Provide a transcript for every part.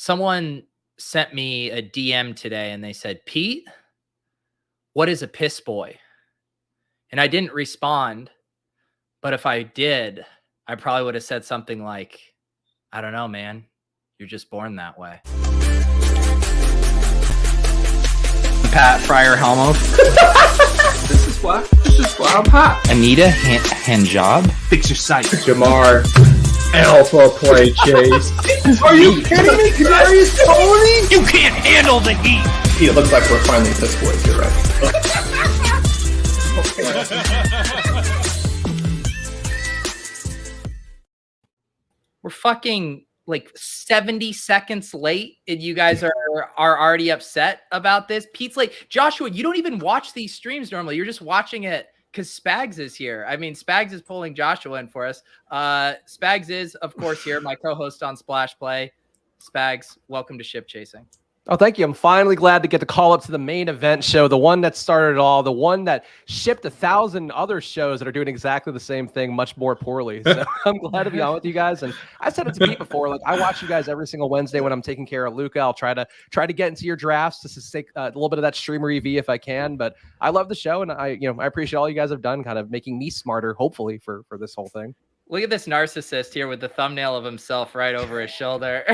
Someone sent me a DM today and they said, Pete, what is a piss boy? And I didn't respond. But if I did, I probably would have said something like, I don't know, man. You're just born that way. Pat Fryer Helmo. This is why I'm hot. Anita Handjob. Fix your sight. Jamar Alpha Play Chase. Are you kidding me? Kadarius Toney? You can't handle the heat. Pete, it looks like we're finally piss boys. You're right. We're fucking like 70 seconds late and you guys are already upset about this. Pete's like, Joshua, you don't even watch these streams normally. You're just watching it because Spags is here. I mean, Spags is pulling Joshua in for us. Spags is, of course, here, my co-host on Splash Play. Spags, welcome to Ship Chasing. Oh, thank you. I'm finally glad to get the call up to the main event show, the one that started it all, the one that shipped 1,000 other shows that are doing exactly the same thing, much more poorly. So I'm glad to be on with you guys. And I said it to Pete before, like I watch you guys every single Wednesday when I'm taking care of Luca. I'll try to get into your drafts just to take a little bit of that streamer EV if I can. But I love the show, and I appreciate all you guys have done, kind of making me smarter, hopefully, for this whole thing. Look at this narcissist here with the thumbnail of himself right over his shoulder.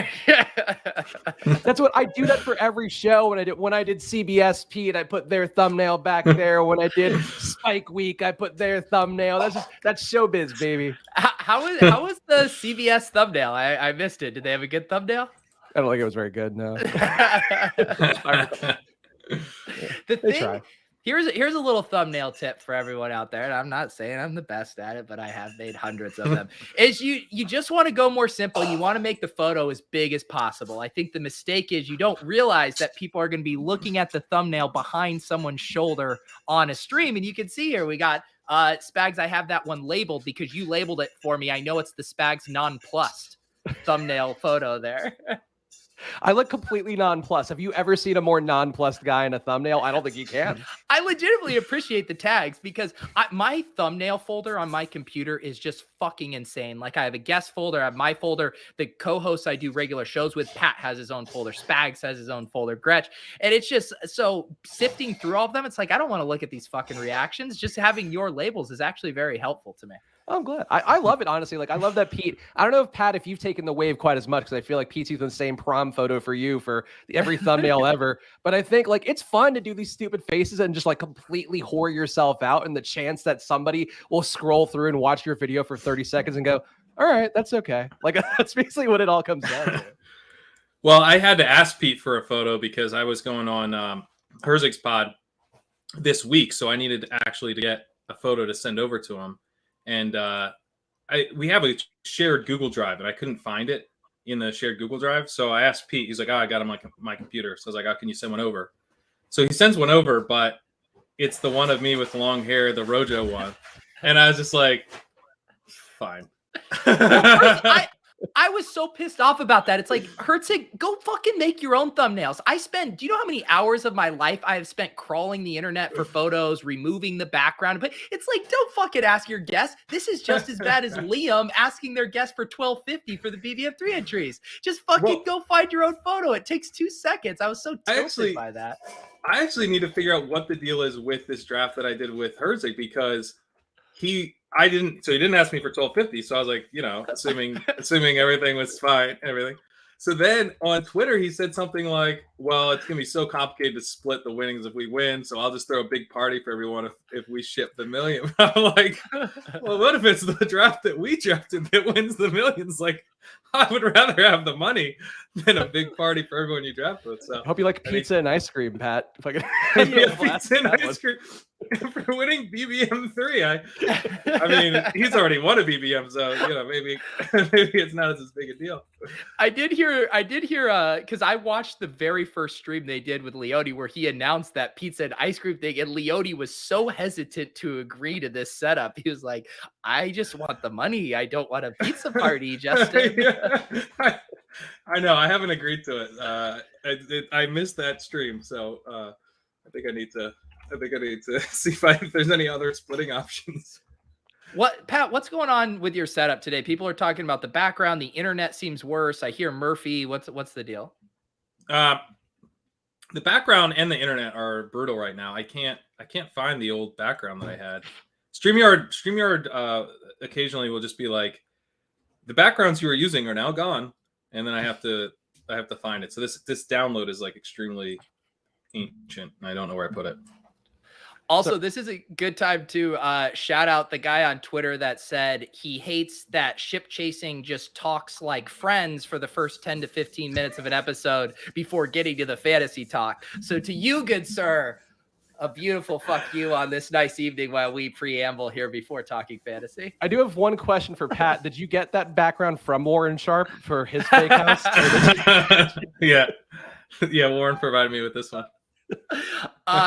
That's what I do. That for every show. When I did CBS Pete, I put their thumbnail back there. When I did Spike Week, I put their thumbnail. That's showbiz, baby. How was the CBS thumbnail? I missed it. Did they have a good thumbnail? I don't think it was very good. No. Try. Here's a little thumbnail tip for everyone out there, and I'm not saying I'm the best at it, but I have made hundreds of them. Is you just want to go more simple. You want to make the photo as big as possible. I think the mistake is you don't realize that people are going to be looking at the thumbnail behind someone's shoulder on a stream, and you can see here we got Spags. I have that one labeled because you labeled it for me. I know it's the Spags nonplussed thumbnail photo there. I look completely nonplussed. Have you ever seen a more nonplussed guy in a thumbnail? I don't think you can. I legitimately appreciate the tags because my thumbnail folder on my computer is just fucking insane. Like I have a guest folder, I have my folder, the co-hosts I do regular shows with, Pat has his own folder, Spags has his own folder, Gretch. And it's just so sifting through all of them. It's like, I don't want to look at these fucking reactions. Just having your labels is actually very helpful to me. I'm glad. I love it, honestly. Like, I love that Pete. I don't know if, Pat, if you've taken the wave quite as much, because I feel like Pete's using the same prom photo for you for every thumbnail ever. But I think, like, it's fun to do these stupid faces and just, like, completely whore yourself out, and the chance that somebody will scroll through and watch your video for 30 seconds and go, all right, that's okay. Like, that's basically what it all comes down to. Well, I had to ask Pete for a photo because I was going on Herzig's pod this week, so I needed to get a photo to send over to him. And we have a shared Google Drive, and I couldn't find it in the shared Google Drive. So I asked Pete. He's like, "Oh, I got it on my computer." So I was like, "Oh, can you send one over?" So he sends one over, but it's the one of me with long hair, the Rojo one. And I was just like, "Fine." I was so pissed off about that. It's like, Herzig, go fucking make your own thumbnails. Do you know how many hours of my life I have spent crawling the internet for photos, removing the background? But it's like, don't fucking ask your guest. This is just as bad as Liam asking their guest for $12.50 for the BBM3 entries. Just fucking go find your own photo. It takes 2 seconds. I was so tilted by that. I actually need to figure out what the deal is with this draft that I did with Herzig, because he didn't ask me for $12.50. So I was like, assuming everything was fine and everything. So then on Twitter, he said something like, well, it's going to be so complicated to split the winnings if we win. So I'll just throw a big party for everyone if we ship the million. I'm like, well, what if it's the draft that we drafted that wins the millions? Like, I would rather have the money than a big party for everyone you draft with. So I hope you like pizza and ice cream, Pat. If I could pizza and ice cream for winning BBM3. I mean, he's already won a BBM, so maybe it's not as big a deal. I did hear because I watched the very first stream they did with Leote where he announced that pizza and ice cream thing, and Leote was so hesitant to agree to this setup. He was like, I just want the money. I don't want a pizza party, Justin. I know. I haven't agreed to it. I missed that stream, so I think I need to see if there's any other splitting options. Pat, what's going on with your setup today? People are talking about the background. The internet seems worse. I hear Murphy. What's the deal? The background and the internet are brutal right now. I can't find the old background that I had. StreamYard occasionally will just be like, the backgrounds you were using are now gone, and then I have to find it. So this download is like extremely ancient, and I don't know where I put it. Also, this is a good time to shout out the guy on Twitter that said he hates that ship chasing just talks like friends for the first 10 to 15 minutes of an episode before getting to the fantasy talk. So to you, good sir, a beautiful fuck you on this nice evening while we preamble here before talking fantasy. I do have one question for Pat. Did you get that background from Warren Sharp for his fake house? Yeah. Warren provided me with this one.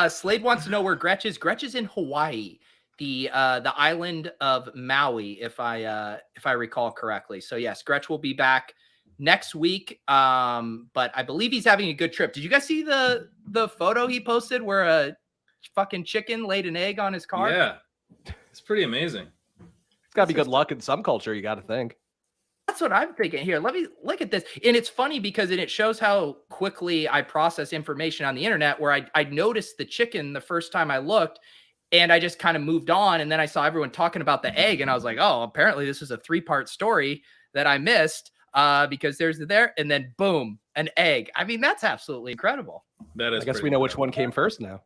Slade wants to know where Gretch is. Gretch is in Hawaii, the island of Maui, if I recall correctly. So yes, Gretch will be back next week. But I believe he's having a good trip. Did you guys see the photo he posted where a fucking chicken laid an egg on his car? Yeah, it's pretty amazing. It's gotta be good luck in some culture, you got to think. That's what I'm thinking here. Let me look at this. And it's funny because it shows how quickly I process information on the internet, where I noticed the chicken the first time I looked and I just kind of moved on. And then I saw everyone talking about the egg and I was like, oh, apparently this is a 3-part story that I missed because there's there. And then boom, an egg. I mean, that's absolutely incredible. That is. I guess we know which one came first now.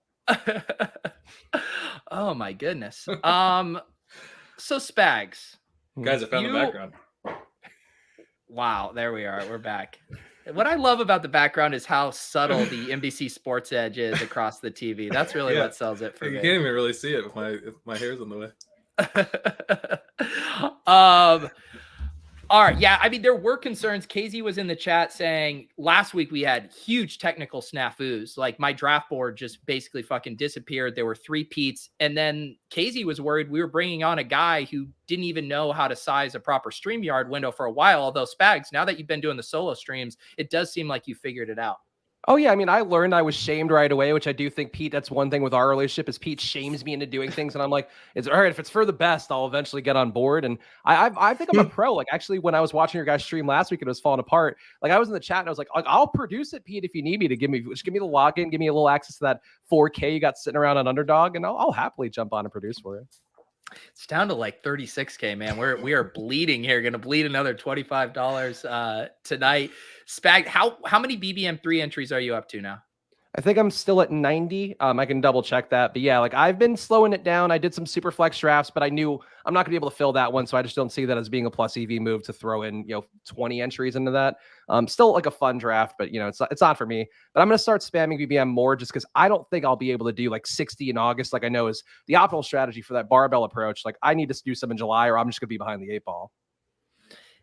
Oh my goodness. So Spags. Guys, I found the background. Wow, there we are. We're back. What I love about the background is how subtle the NBC Sports Edge is across the TV. That's really what sells it for me. You can't even really see it if my hair's in the way. All right. Yeah. I mean, there were concerns. KZ was in the chat saying last week we had huge technical snafus. Like my draft board just basically fucking disappeared. There were 3 peats. And then KZ was worried we were bringing on a guy who didn't even know how to size a proper StreamYard window for a while. Although Spags, now that you've been doing the solo streams, it does seem like you figured it out. Oh, yeah. I mean, I learned I was shamed right away, which I do think, Pete, that's one thing with our relationship is Pete shames me into doing things. And I'm like, it's all right. If it's for the best, I'll eventually get on board. And I think I'm a pro. Like, actually, when I was watching your guys stream last week and it was falling apart, like I was in the chat and I was like, I'll produce it, Pete, if you need me to just give me the login, give me a little access to that 4K you got sitting around on Underdog, and I'll happily jump on and produce for you. It's down to like 36K, man. We are bleeding here. Going to bleed another $25 tonight. Spag, how many BBM3 entries are you up to now? I think I'm still at 90. I can double check that. But yeah, like I've been slowing it down. I did some super flex drafts, but I knew I'm not gonna be able to fill that one. So I just don't see that as being a plus EV move to throw in, 20 entries into that. Still like a fun draft, but it's not for me. But I'm gonna start spamming BBM more just because I don't think I'll be able to do like 60 in August, like I know is the optimal strategy for that barbell approach. Like I need to do some in July or I'm just gonna be behind the 8 ball.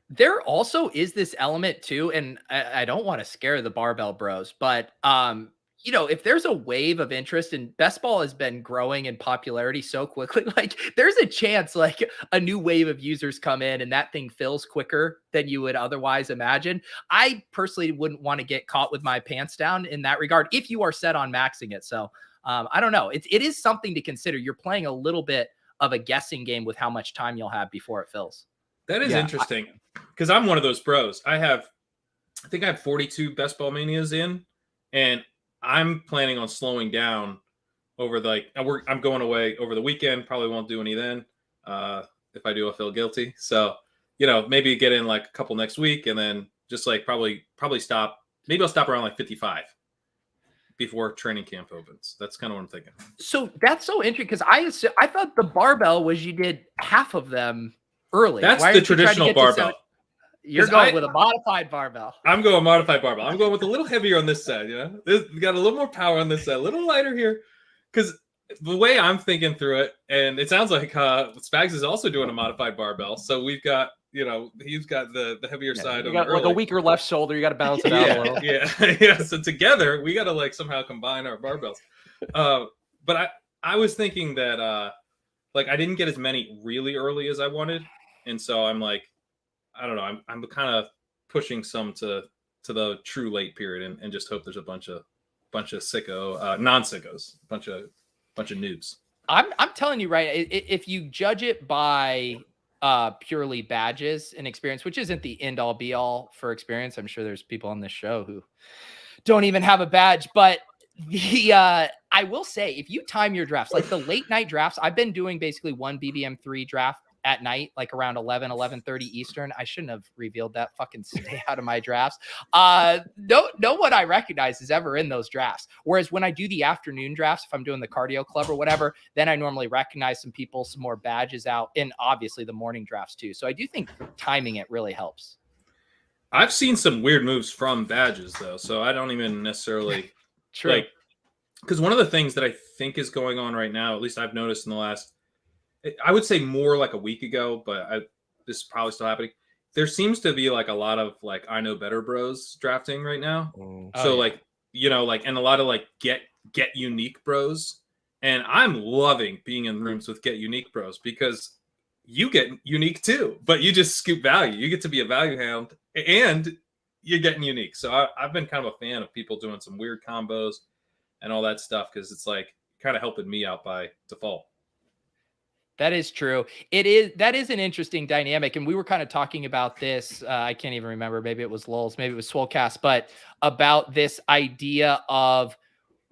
There also is this element too, and I don't want to scare the barbell bros, but if there's a wave of interest, and best ball has been growing in popularity so quickly, like there's a chance like a new wave of users come in and that thing fills quicker than you would otherwise imagine. I personally wouldn't want to get caught with my pants down in that regard if you are set on maxing it. So I don't know. It is something to consider. You're playing a little bit of a guessing game with how much time you'll have before it fills. That is interesting because I'm one of those bros. I think I have 42 best ball manias in, and I'm planning on slowing down over I'm going away over the weekend. Probably won't do any then. If I do, I'll feel guilty. So, maybe get in like a couple next week and then just like probably stop. Maybe I'll stop around like 55 before training camp opens. That's kind of what I'm thinking. So that's so interesting because I thought the barbell was you did half of them early. That's the traditional barbell. You're going with a modified barbell. I'm going modified barbell. I'm going with a little heavier on this side. We got a little more power on this side, a little lighter here. Because the way I'm thinking through it, and it sounds like Spags is also doing a modified barbell. So we've got, he's got the heavier side. You got like a weaker left shoulder. You got to balance it out a little. Yeah. So together, we got to like somehow combine our barbells. But I was thinking that I didn't get as many really early as I wanted, and so I'm like, I don't know. I'm kind of pushing some to the true late period and just hope there's a bunch of sicko non-sickos, bunch of noobs. I'm telling you, right? If you judge it by purely badges and experience, which isn't the end all be all for experience, I'm sure there's people on this show who don't even have a badge. But the I will say, if you time your drafts, like the late night drafts, I've been doing basically one BBM3 draft at night, like around 11:30 Eastern. I shouldn't have revealed that. Fucking stay out of my drafts. No one I recognize is ever in those drafts. Whereas when I do the afternoon drafts, if I'm doing the cardio club or whatever, then I normally recognize some people, some more badges out, and obviously the morning drafts too. So I do think timing it really helps. I've seen some weird moves from badges though, so I don't even necessarily like, because one of the things that I think is going on right now, at least I've noticed in the last, I would say more like a week ago, but this is probably still happening. There seems to be like a lot of like I know better bros drafting right now. So like, you know, like, and a lot of like get unique bros. And I'm loving being in rooms with get unique bros because you get unique too, but you just scoop value. You get to be a value hound and you're getting unique. So I've been kind of a fan of people doing some weird combos and all that stuff because it's like kind of helping me out by default. That is true. That is an interesting dynamic. And we were kind of talking about this. I can't even remember. Maybe it was Lulz, maybe it was Swolecast, but about this idea of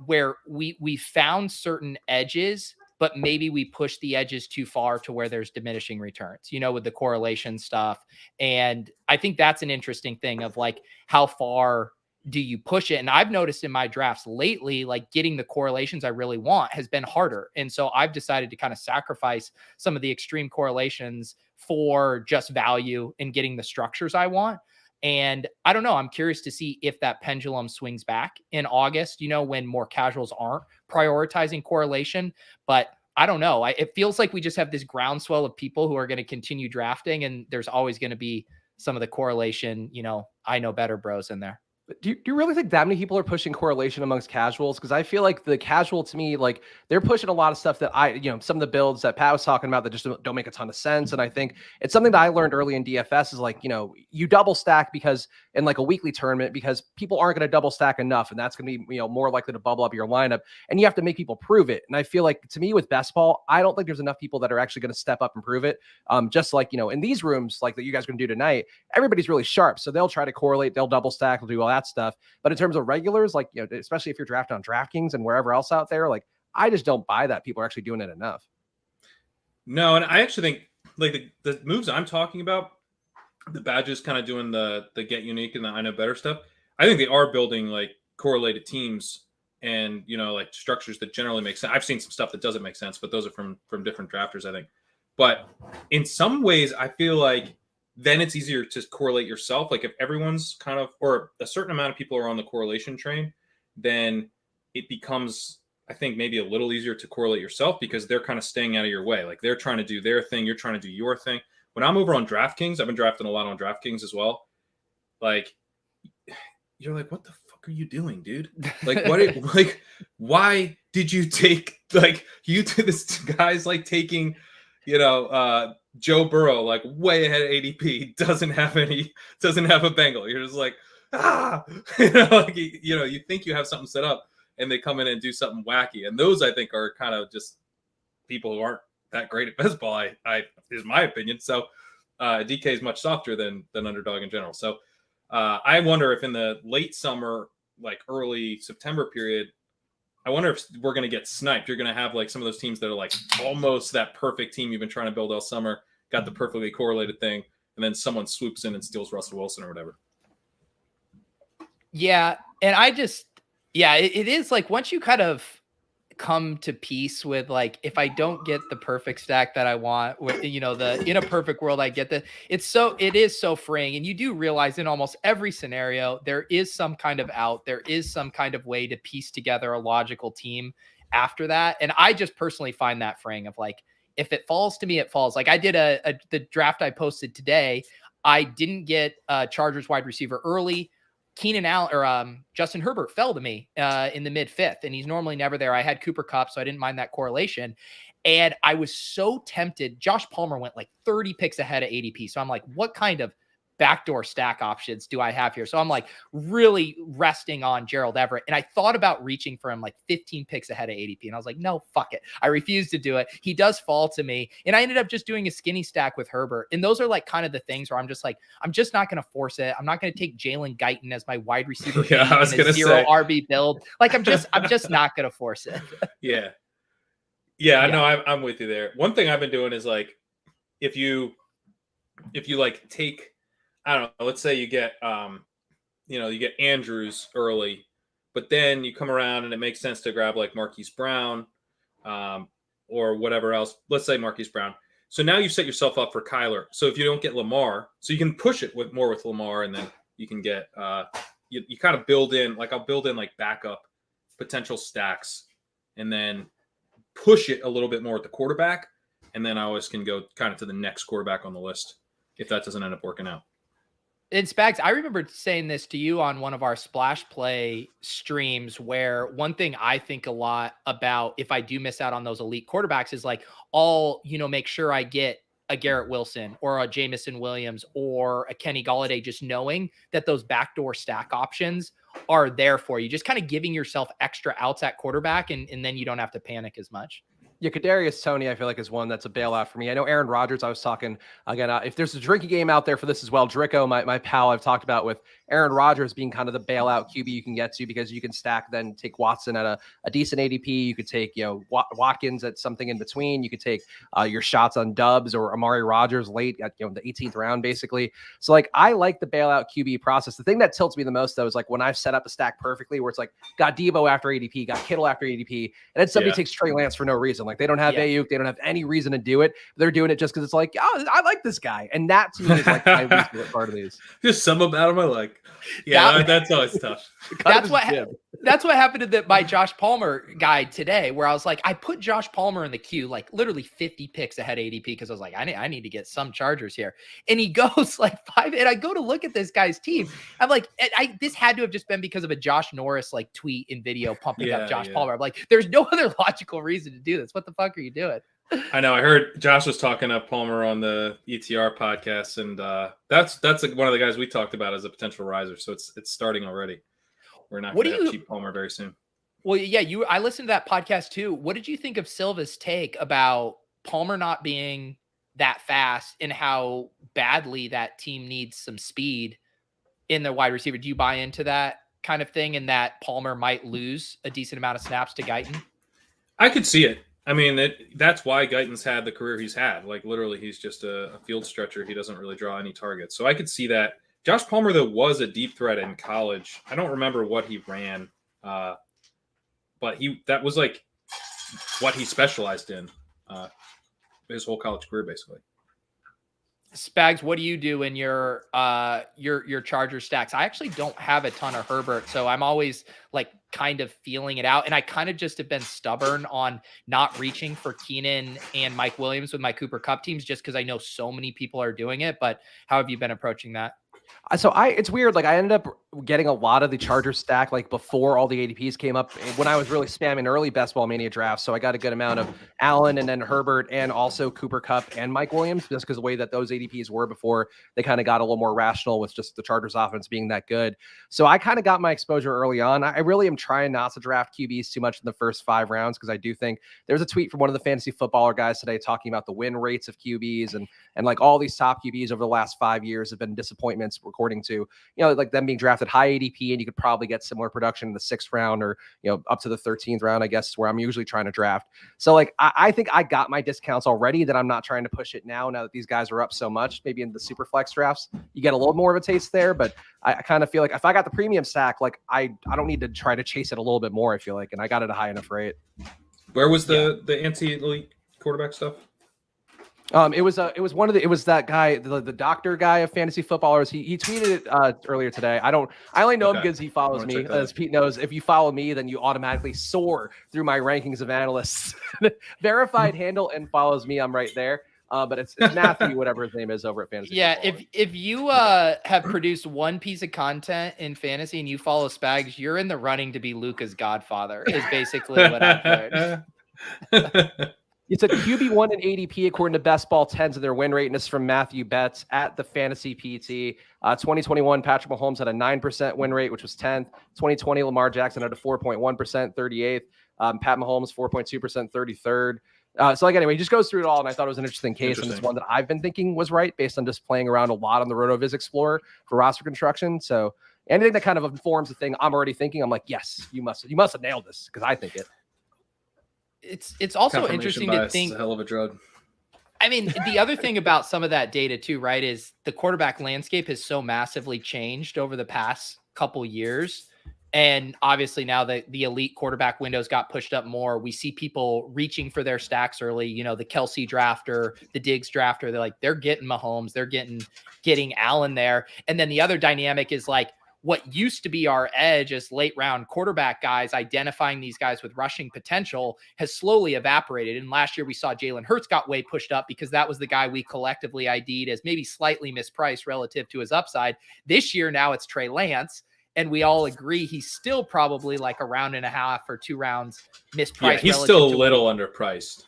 where we found certain edges, but maybe we push the edges too far to where there's diminishing returns, you know, with the correlation stuff. And I think that's an interesting thing of like, how far do you push it? And I've noticed in my drafts lately, like getting the correlations I really want has been harder. And so I've decided to kind of sacrifice some of the extreme correlations for just value and getting the structures I want. And I don't know, I'm curious to see if that pendulum swings back in August, you know, when more casuals aren't prioritizing correlation. But I don't know. It feels like we just have this groundswell of people who are going to continue drafting. And there's always going to be some of the correlation, you know, I know better bros in there. Do you really think that many people are pushing correlation amongst casuals? Because I feel like the casual, to me, like they're pushing a lot of stuff that some of the builds that Pat was talking about that just don't make a ton of sense. And I think it's something that I learned early in DFS is like, you know, you double stack because in like a weekly tournament, because people aren't going to double stack enough. And that's going to be, you know, more likely to bubble up your lineup. And you have to make people prove it. And I feel like to me with best ball, I don't think there's enough people that are actually going to step up and prove it. Just like, you know, in these rooms, like that you guys are going to do tonight, everybody's really sharp. So they'll try to correlate, they'll double stack, they'll do all that stuff. But in terms of regulars, like, you know, especially if you're drafting on DraftKings and wherever else out there, like, I just don't buy that people are actually doing it enough. No, and I actually think like the moves I'm talking about, the badges kind of doing the get unique and the I know better stuff. I think they are building like correlated teams and, you know, like structures that generally make sense. I've seen some stuff that doesn't make sense, but those are from different drafters, I think. But in some ways, I feel like then it's easier to correlate yourself. Like if everyone's kind of, or a certain amount of people are on the correlation train, then it becomes, I think, maybe a little easier to correlate yourself because they're kind of staying out of your way. Like they're trying to do their thing. You're trying to do your thing. When I'm over on DraftKings, I've been drafting a lot on DraftKings as well. Like you're like, what the fuck are you doing, dude? Like like, why did you take, like you did this guy's like taking, you know, Joe Burrow, like way ahead of ADP, doesn't have a Bengal. You're just like, you know, like, you know, you think you have something set up and they come in and do something wacky. And those I think are kind of just people who aren't that great at best ball. I is my opinion. So DK is much softer than underdog in general. So I wonder if in the late summer, like early September period, I wonder if we're going to get sniped. You're going to have like some of those teams that are like almost that perfect team you've been trying to build all summer, got the perfectly correlated thing, and then someone swoops in and steals Russell Wilson or whatever. Yeah. And it is like once you kind of come to peace with like, if I don't get the perfect stack that I want, you know, in a perfect world, I get it is so freeing. And you do realize in almost every scenario, there is some kind of out, there is some kind of way to piece together a logical team after that. And I just personally find that freeing of like, if it falls to me, it falls. Like I did the draft I posted today. I didn't get a Chargers wide receiver early. Keenan Allen or Justin Herbert fell to me in the mid-5th, and he's normally never there. I had Cooper Kupp, so I didn't mind that correlation. And I was so tempted. Josh Palmer went like 30 picks ahead of ADP. So I'm like, what kind of backdoor stack options do I have here? So I'm like really resting on Gerald Everett. And I thought about reaching for him like 15 picks ahead of ADP. And I was like, no, fuck it. I refuse to do it. He does fall to me. And I ended up just doing a skinny stack with Herbert. And those are like kind of the things where I'm just like, I'm just not going to force it. I'm not going to take Jalen Guyton as my wide receiver. Yeah, I was going to zero say RB build. Like I'm just not going to force it. Yeah. Yeah, no, I'm with you there. One thing I've been doing is like, if you like take, I don't know, let's say you get, you get Andrews early, but then you come around and it makes sense to grab like Marquise Brown, or whatever else. Let's say Marquise Brown. So now you set yourself up for Kyler. So if you don't get Lamar, so you can push it with Lamar, and then you can get, you kind of build in, like I'll build in like backup potential stacks, and then push it a little bit more at the quarterback. And then I always can go kind of to the next quarterback on the list if that doesn't end up working out. And Spags, I remember saying this to you on one of our Splash Play streams, where one thing I think a lot about if I do miss out on those elite quarterbacks is like, make sure I get a Garrett Wilson or a Jamison Williams or a Kenny Golladay, just knowing that those backdoor stack options are there for you, just kind of giving yourself extra outs at quarterback, and then you don't have to panic as much. Yeah, Kadarius Toney, I feel like, is one that's a bailout for me. I know Aaron Rodgers, I was talking, again, if there's a drinking game out there for this as well, Dricko, my pal, I've talked about with Aaron Rodgers being kind of the bailout QB you can get to, because you can stack, then take Watson at a decent ADP. You could take, Watkins at something in between. You could take your shots on Dubs or Amari Rodgers late at, the 18th round, basically. So, like, I like the bailout QB process. The thing that tilts me the most, though, is like when I've set up a stack perfectly, where it's like, got Debo after ADP, got Kittle after ADP, and then somebody takes Trey Lance for no reason. Like, they don't have Ayuk, they don't have any reason to do it. They're doing it just because it's like, oh, I like this guy. And that, to me, is like my least favorite part of these. Just some about him I like. Yeah, that's always tough. That's what happened to my Josh Palmer guy today, where I was like, I put Josh Palmer in the queue, like literally 50 picks ahead of ADP, because I was like, I need to get some Chargers here. And he goes like 5, and I go to look at this guy's team. I'm like, this had to have just been because of a Josh Norris like tweet and video pumping up Josh Palmer. I'm like, there's no other logical reason to do this. What the fuck are you doing? I know. I heard Josh was talking up Palmer on the ETR podcast, and that's like one of the guys we talked about as a potential riser. So it's starting already. We're not going to have cheap Palmer very soon. Well, yeah, I listened to that podcast too. What did you think of Silva's take about Palmer not being that fast and how badly that team needs some speed in their wide receiver? Do you buy into that kind of thing, and that Palmer might lose a decent amount of snaps to Guyton? I could see it. I mean, that's why Guyton's had the career he's had. Like, literally, he's just a field stretcher. He doesn't really draw any targets. So I could see that. Josh Palmer, though, was a deep threat in college. I don't remember what he ran, but that was like what he specialized in his whole college career, basically. Spags, what do you do in your Charger stacks? I actually don't have a ton of Herbert, so I'm always like kind of feeling it out. And I kind of just have been stubborn on not reaching for Keenan and Mike Williams with my Cooper Kupp teams, just because I know so many people are doing it. But how have you been approaching that? So it's weird. Like, I ended up getting a lot of the Chargers stack like before all the ADPs came up, when I was really spamming early Ball Mania drafts. So I got a good amount of Allen and then Herbert and also Cooper Kupp and Mike Williams, just because the way that those ADPs were before they kind of got a little more rational with just the Chargers offense being that good. So I kind of got my exposure early on. I really am trying not to draft QBs too much in the first 5 rounds, because I do think there's a tweet from one of the fantasy footballer guys today talking about the win rates of QBs and like all these top QBs over the last 5 years have been disappointments, according to, like them being drafted high ADP, and you could probably get similar production in the 6th round or, up to the 13th round, I guess, where I'm usually trying to draft. So like, I think I got my discounts already, that I'm not trying to push it now that these guys are up so much. Maybe in the super flex drafts, you get a little more of a taste there, but I kind of feel like if I got the premium stack, like I don't need to try to chase it a little bit more, I feel like, and I got it a high enough rate. Where was the anti-elite quarterback stuff? It was that guy, the doctor guy of fantasy footballers. He tweeted it earlier today. I only know him because he follows me. As Pete knows, if you follow me, then you automatically soar through my rankings of analysts. Verified handle and follows me. I'm right there. But it's Matthew, whatever his name is, over at Fantasy. Yeah, if you have produced one piece of content in fantasy and you follow Spags, you're in the running to be Luca's godfather. Is basically what I've learned. It's a QB1 and ADP according to Best Ball 10s of their win rate, and this is from Matthew Betts at the Fantasy PT. 2021, Patrick Mahomes had a 9% win rate, which was 10th. 2020, Lamar Jackson had a 4.1%, 38th. Pat Mahomes, 4.2%, 33rd. So like anyway, he just goes through it all, and I thought it was an interesting case, and it's one that I've been thinking was right based on just playing around a lot on the RotoViz Explorer for roster construction. So anything that kind of informs the thing I'm already thinking, I'm like, yes, you must have nailed this because I think it. It's also interesting to think. It's a hell of a drug. I mean, the other thing about some of that data too, right, is the quarterback landscape has so massively changed over the past couple years. And obviously now the elite quarterback windows got pushed up more. We see people reaching for their stacks early, you know, the Kelsey drafter, the Diggs drafter, they're getting Mahomes, they're getting Allen there. And then the other dynamic is like, what used to be our edge as late round quarterback guys, identifying these guys with rushing potential, has slowly evaporated. And last year we saw Jalen Hurts got way pushed up because that was the guy we collectively ID'd as maybe slightly mispriced relative to his upside. This year, now it's Trey Lance. And we all agree he's still probably like a round and a half or 2 rounds mispriced. Yeah, he's still a little underpriced.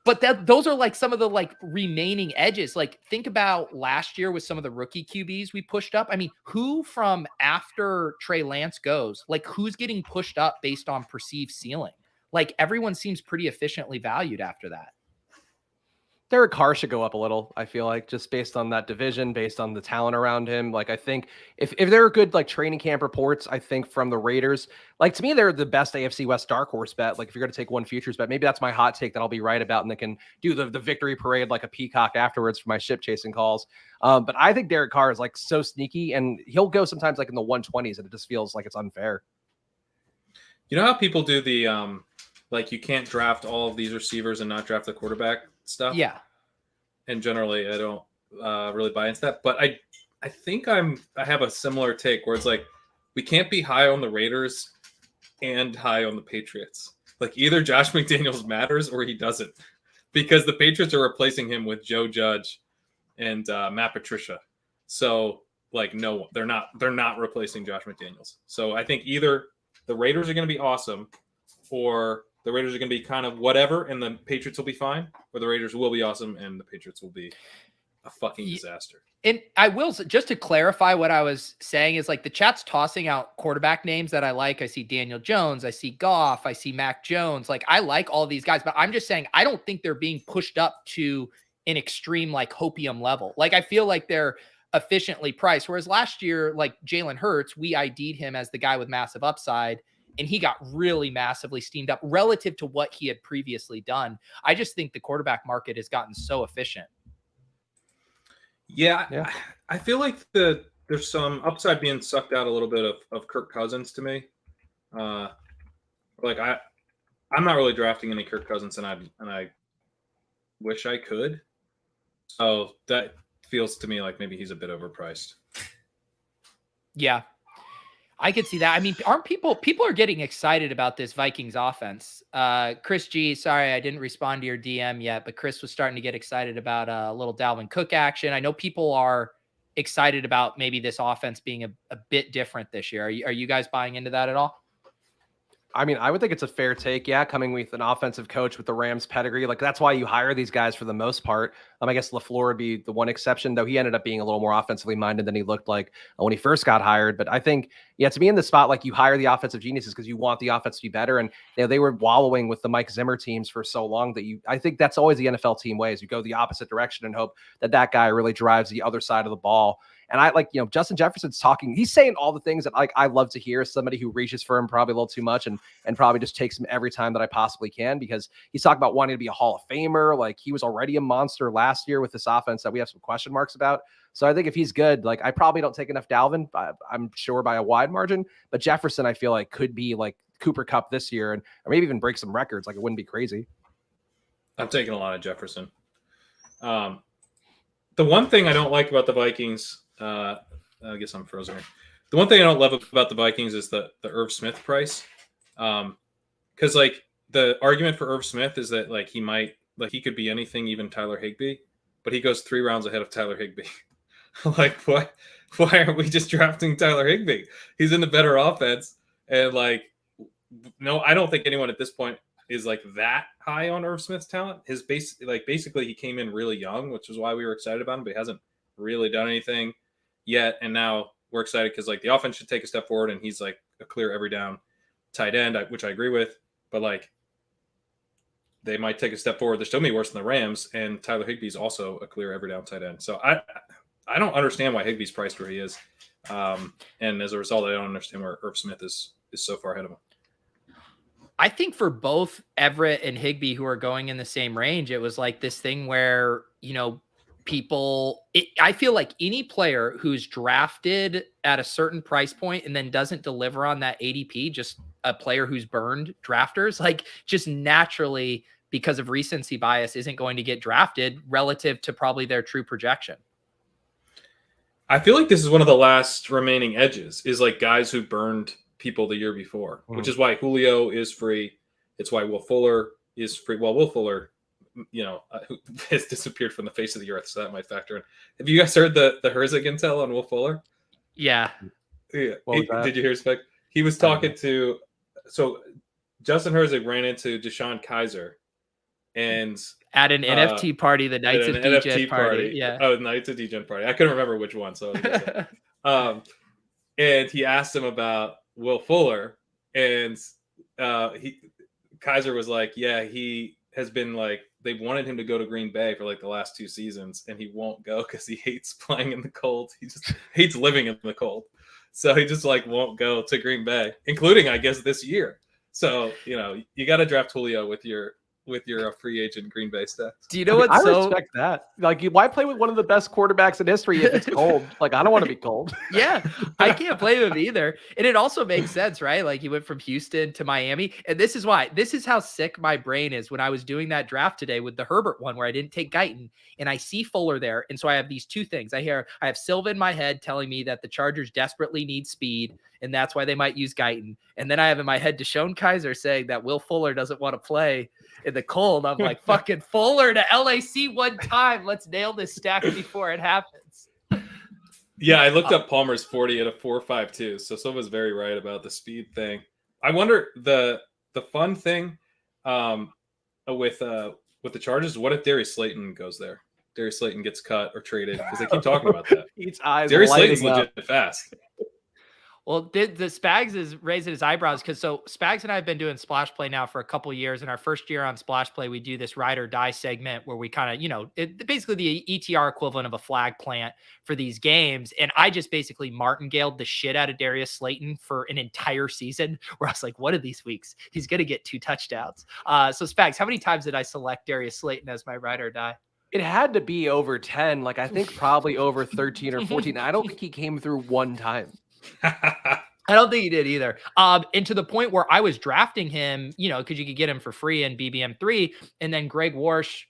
But those are like some of the like remaining edges. Like think about last year with some of the rookie QBs we pushed up. I mean, who from after Trey Lance goes, like who's getting pushed up based on perceived ceiling? Like everyone seems pretty efficiently valued after that. Derek Carr should go up a little, I feel like, just based on that division, based on the talent around him. Like, I think if there are good, like, training camp reports, I think from the Raiders, like, to me, they're the best AFC West dark horse bet. Like, if you're going to take one futures bet, maybe that's my hot take that I'll be right about, and they can do the victory parade like a peacock afterwards for my ship chasing calls. But I think Derek Carr is, like, so sneaky, and he'll go sometimes, like, in the 120s, and it just feels like it's unfair. You know how people do the, like, you can't draft all of these receivers and not draft the quarterback stuff? Yeah. And generally, I don't really buy into that. But I think I have a similar take where it's like, we can't be high on the Raiders and high on the Patriots. Like, either Josh McDaniels matters or he doesn't. Because the Patriots are replacing him with Joe Judge and Matt Patricia. So, like, no, they're not replacing Josh McDaniels. So I think either the Raiders are going to be awesome, or the Raiders are going to be kind of whatever, and the Patriots will be fine, or the Raiders will be awesome, and the Patriots will be a fucking disaster. And I will, just to clarify what I was saying, is like the chat's tossing out quarterback names that I like. I see Daniel Jones, I see Goff, I see Mac Jones. Like, I like all these guys, but I'm just saying I don't think they're being pushed up to an extreme, like, hopium level. Like, I feel like they're efficiently priced, whereas last year, like Jalen Hurts, we ID'd him as the guy with massive upside, and he got really massively steamed up relative to what he had previously done. I just think the quarterback market has gotten so efficient. Yeah. I feel like there's some upside being sucked out a little bit of Kirk Cousins to me. Like I'm not really drafting any Kirk Cousins, and I wish I could. So that feels to me like maybe he's a bit overpriced. Yeah. I could see that. I mean, aren't people are getting excited about this Vikings offense? Chris G, sorry, I didn't respond to your DM yet, but Chris was starting to get excited about a little Dalvin Cook action. I know people are excited about maybe this offense being a bit different this year. Are you guys buying into that at all? I mean, I would think it's a fair take. Yeah, coming with an offensive coach with the Rams pedigree. Like, that's why you hire these guys for the most part. I guess LaFleur would be the one exception, though he ended up being a little more offensively minded than he looked like when he first got hired. But I think, yeah, to be in the spot, like, you hire the offensive geniuses because you want the offense to be better. And they were wallowing with the Mike Zimmer teams for so long that I think that's always the NFL team way, is you go the opposite direction and hope that guy really drives the other side of the ball. And I like, Justin Jefferson's talking, he's saying all the things that I love to hear as somebody who reaches for him probably a little too much and probably just takes him every time that I possibly can, because he's talking about wanting to be a Hall of Famer. Like, he was already a monster last year with this offense that we have some question marks about. So I think if he's good, like, I probably don't take enough Dalvin, I'm sure by a wide margin, but Jefferson, I feel like could be like Cooper Kupp this year, or maybe even break some records. Like, it wouldn't be crazy. I'm taking a lot of Jefferson. The one thing I don't like about the Vikings, I guess I'm frozen here. The one thing I don't love about the Vikings is the Irv Smith price. Because, like, the argument for Irv Smith is that, like, he could be anything, even Tyler Higbee, but he goes 3 rounds ahead of Tyler Higbee. Like, what? Why aren't we just drafting Tyler Higbee? He's in the better offense. And, like, no, I don't think anyone at this point is like that high on Irv Smith's talent. His basically he came in really young, which is why we were excited about him, but he hasn't really done anything yet. And now we're excited because like the offense should take a step forward, and he's like a clear every down tight end, which I agree with. But like they might take a step forward. They're still gonna be worse than the Rams, and Tyler Higbee's also a clear every down tight end. So I don't understand why Higbee's priced where he is, and as a result, I don't understand where Irv Smith is so far ahead of him. I think for both Everett and Higbee, who are going in the same range, it was like this thing where, you know, I feel like any player who's drafted at a certain price point and then doesn't deliver on that ADP, just a player who's burned drafters, like just naturally because of recency bias isn't going to get drafted relative to probably their true projection. I feel like this is one of the last remaining edges is like guys who burned people the year before, which is why Julio is free. It's why Will Fuller is free. Well, Will Fuller, you know, has disappeared from the face of the earth, so that might factor in. Have you guys heard the Herzig intel on Will Fuller? Yeah. Did you hear Spec? He was talking to Justin Herzig ran into Deshaun Kaiser and at an NFT party, the Knights of DJ party. Yeah. Oh, Knights of DJ party. I couldn't remember which one. So, and he asked him about Will Fuller, and Kaiser was like, yeah, he has been like, they wanted him to go to Green Bay for like the last 2 seasons, and he won't go because he hates playing in the cold. He just hates living in the cold. So he just like won't go to Green Bay, including, I guess, this year. So, you know, you got to draft Julio with your free agent Green Bay stats. Do you know what? I respect that. Like, why play with one of the best quarterbacks in history if it's cold? Like, I don't want to be cold. Yeah, I can't blame him either. And it also makes sense, right? Like, he went from Houston to Miami. And this is why. This is how sick my brain is when I was doing that draft today with the Herbert one where I didn't take Guyton. And I see Fuller there. And so I have these two things. I have Silva in my head telling me that the Chargers desperately need speed, and that's why they might use Guyton. And then I have in my head Deshaun Kaiser saying that Will Fuller doesn't want to play in the cold. I'm like, fucking Fuller to LAC one time. Let's nail this stack before it happens. Yeah, I looked up Palmer's 40 at a 4.52, so Silva's very right about the speed thing. I wonder the fun thing with the Chargers. What if Darius Slayton goes there? Darius Slayton gets cut or traded because they keep talking about that. Each eyes Darius Slayton's lighting legit fast. Well, the Spags is raising his eyebrows because Spags and I have been doing Splash Play now for a couple of years. In our first year on Splash Play, we do this ride or die segment where we kind of, you know, basically the ETR equivalent of a flag plant for these games. And I just basically martingaled the shit out of Darius Slayton for an entire season where I was like, one of these weeks, he's going to get 2 touchdowns. So Spags, how many times did I select Darius Slayton as my ride or die? It had to be over 10. Like, I think probably over 13 or 14. I don't think he came through one time. I don't think he did either. And to the point where I was drafting him, you know, because you could get him for free in BBM3. And then Greg Warsh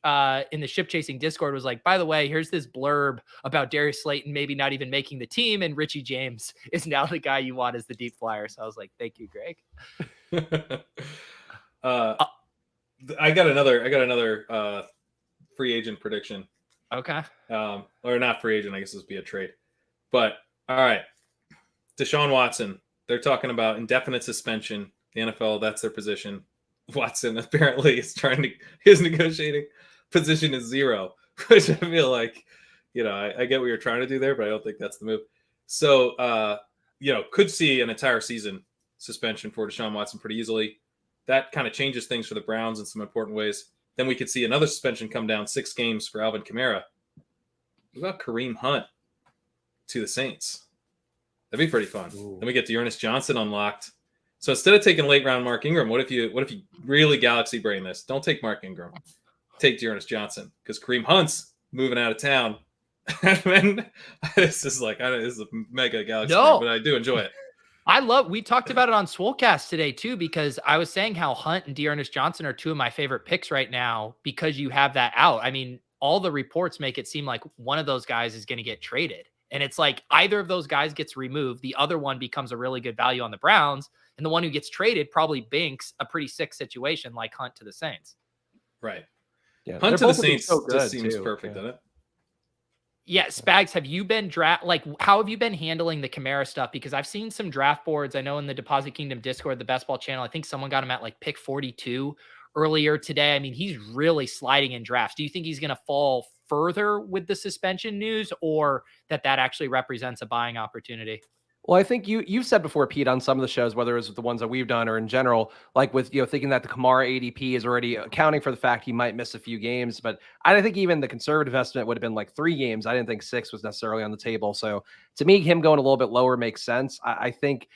in the Ship Chasing Discord was like, by the way, here's this blurb about Darius Slayton maybe not even making the team. And Richie James is now the guy you want as the deep flyer. So I was like, thank you, Greg. I got another free agent prediction. Okay. Or not free agent, I guess this would be a trade. But all right. Deshaun Watson, they're talking about indefinite suspension. The NFL, that's their position. Watson apparently is his negotiating position is 0, which I feel like, you know, I get what you're trying to do there, but I don't think that's the move. So, you know, could see an entire season suspension for Deshaun Watson pretty easily. That kind of changes things for the Browns in some important ways. Then we could see another suspension come down, 6 games for Alvin Kamara. What about Kareem Hunt to the Saints? That'd be pretty fun. Ooh. Then we get Dearness Johnson unlocked. So instead of taking late round Mark Ingram, what if you really galaxy brain this? Don't take Mark Ingram. Take Dearness Johnson because Kareem Hunt's moving out of town. And this is a mega galaxy brain, but I do enjoy it. We talked about it on Swolecast today too, because I was saying how Hunt and Dearness Johnson are 2 of my favorite picks right now because you have that out. I mean, all the reports make it seem like one of those guys is going to get traded. And it's like either of those guys gets removed, the other one becomes a really good value on the Browns, and the one who gets traded probably binks a pretty sick situation like Hunt to the Saints. Right. Yeah, Hunt to the Saints just seems perfect, doesn't it? Yeah, Spags, have you been how have you been handling the Kamara stuff? Because I've seen some draft boards. I know in the Deposit Kingdom Discord, the Best Ball channel, I think someone got him at like pick 42 earlier today. I mean, he's really sliding in drafts. Do you think he's going to fall further with the suspension news, or that actually represents a buying opportunity? Well, I think you've said before, Pete, on some of the shows, whether it's the ones that we've done or in general, like with, thinking that the Kamara ADP is already accounting for the fact he might miss a few games. But I think even the conservative estimate would have been like 3 games. I didn't think 6 was necessarily on the table. So to me, him going a little bit lower makes sense. I think,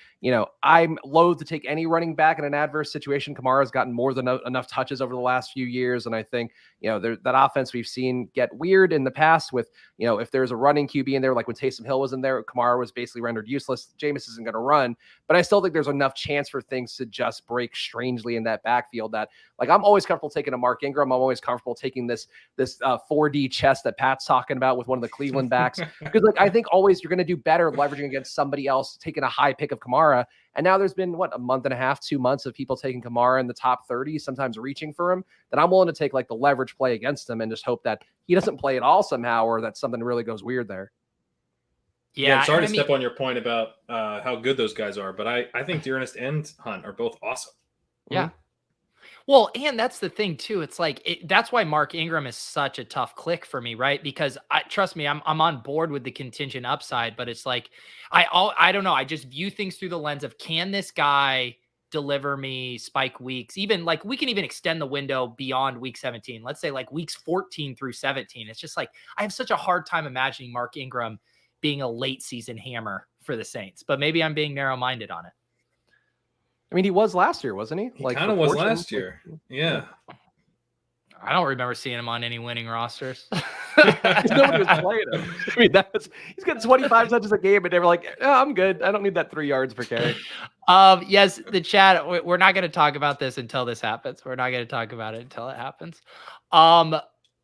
I'm loath to take any running back in an adverse situation. Kamara's gotten more than enough touches over the last few years. And I think, that offense we've seen get weird in the past with, if there's a running QB in there, like when Taysom Hill was in there, Kamara was basically rendered useless. Jameis isn't going to run, but I still think there's enough chance for things to just break strangely in that backfield that, like, I'm always comfortable taking a Mark Ingram. I'm always comfortable taking this 4D chess that Pat's talking about with one of the Cleveland backs, because like, I think always you're going to do better leveraging against somebody else, taking a high pick of Kamara. And now there's been a month and a half, 2 months of people taking Kamara in the top 30, sometimes reaching for him, that I'm willing to take like the leverage play against him and just hope that he doesn't play at all somehow, or that something really goes weird there. Yeah, sorry to step on your point about how good those guys are, but I think Dearness and Hunt are both awesome. Yeah. Well, and that's the thing too. It's like, that's why Mark Ingram is such a tough click for me, right? Because trust me, I'm on board with the contingent upside, but it's like, I don't know. I just view things through the lens of, can this guy deliver me spike weeks? Even like, we can even extend the window beyond week 17. Let's say like weeks 14 through 17. It's just like, I have such a hard time imagining Mark Ingram being a late season hammer for the Saints, but maybe I'm being narrow-minded on it. I mean, he was last year, wasn't he? He kind of was last year. Yeah. I don't remember seeing him on any winning rosters. Nobody was playing him. I mean, he's got 25 touches a game, and they were like, oh, I'm good. I don't need that 3 yards per carry. Yes, the chat, we're not going to talk about this until this happens. We're not going to talk about it until it happens.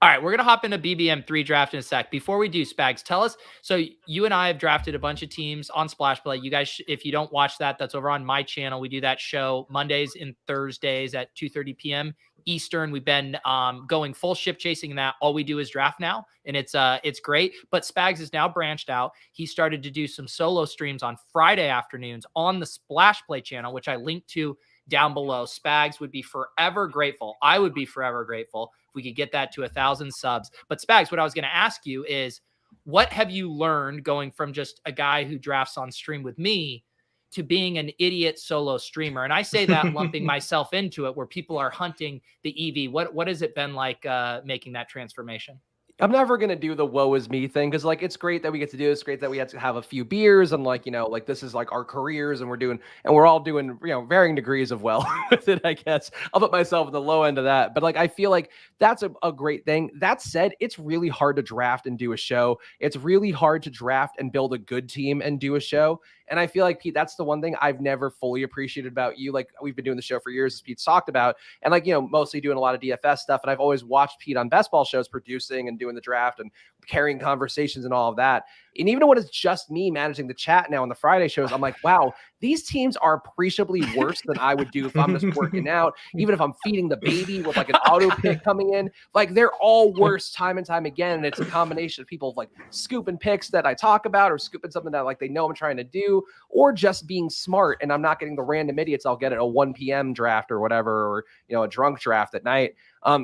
All right, we're going to hop into BBM3 draft in a sec. Before we do, Spags, tell us. So you and I have drafted a bunch of teams on Splash Play. You guys, if you don't watch that, that's over on my channel. We do that show Mondays and Thursdays at 2:30 p.m. Eastern. We've been going full ship chasing that. All we do is draft now, and it's great. But Spags is now branched out. He started to do some solo streams on Friday afternoons on the Splash Play channel, which I linked to down below. Spags would be forever grateful. I would be forever grateful if we could get that to 1,000 subs. But Spags, what I was going to ask you is, what have you learned going from just a guy who drafts on stream with me to being an idiot solo streamer? And I say that lumping myself into it, where people are hunting the EV. What has it been like making that transformation? I'm never going to do the woe is me thing, because like, it's great that we get to do this. It's great that we had to have a few beers and like, like this is like our careers, and we're all doing, varying degrees of well with it, I guess. I'll put myself in the low end of that. But like, I feel like that's a great thing. That said, it's really hard to draft and do a show. It's really hard to draft and build a good team and do a show. And I feel like, Pete, that's the one thing I've never fully appreciated about you. Like, we've been doing the show for years, as Pete's talked about, and like, mostly doing a lot of DFS stuff. And I've always watched Pete on best ball shows producing and doing the draft and carrying conversations and all of that. And even when it's just me managing the chat now on the Friday shows, I'm like, wow, these teams are appreciably worse than I would do if I'm just working out. Even if I'm feeding the baby with like an auto pick coming in, like they're all worse time and time again. And it's a combination of people like scooping picks that I talk about, or scooping something that like they know I'm trying to do, or just being smart. And I'm not getting the random idiots I'll get at a 1 p.m. draft or whatever, or, a drunk draft at night.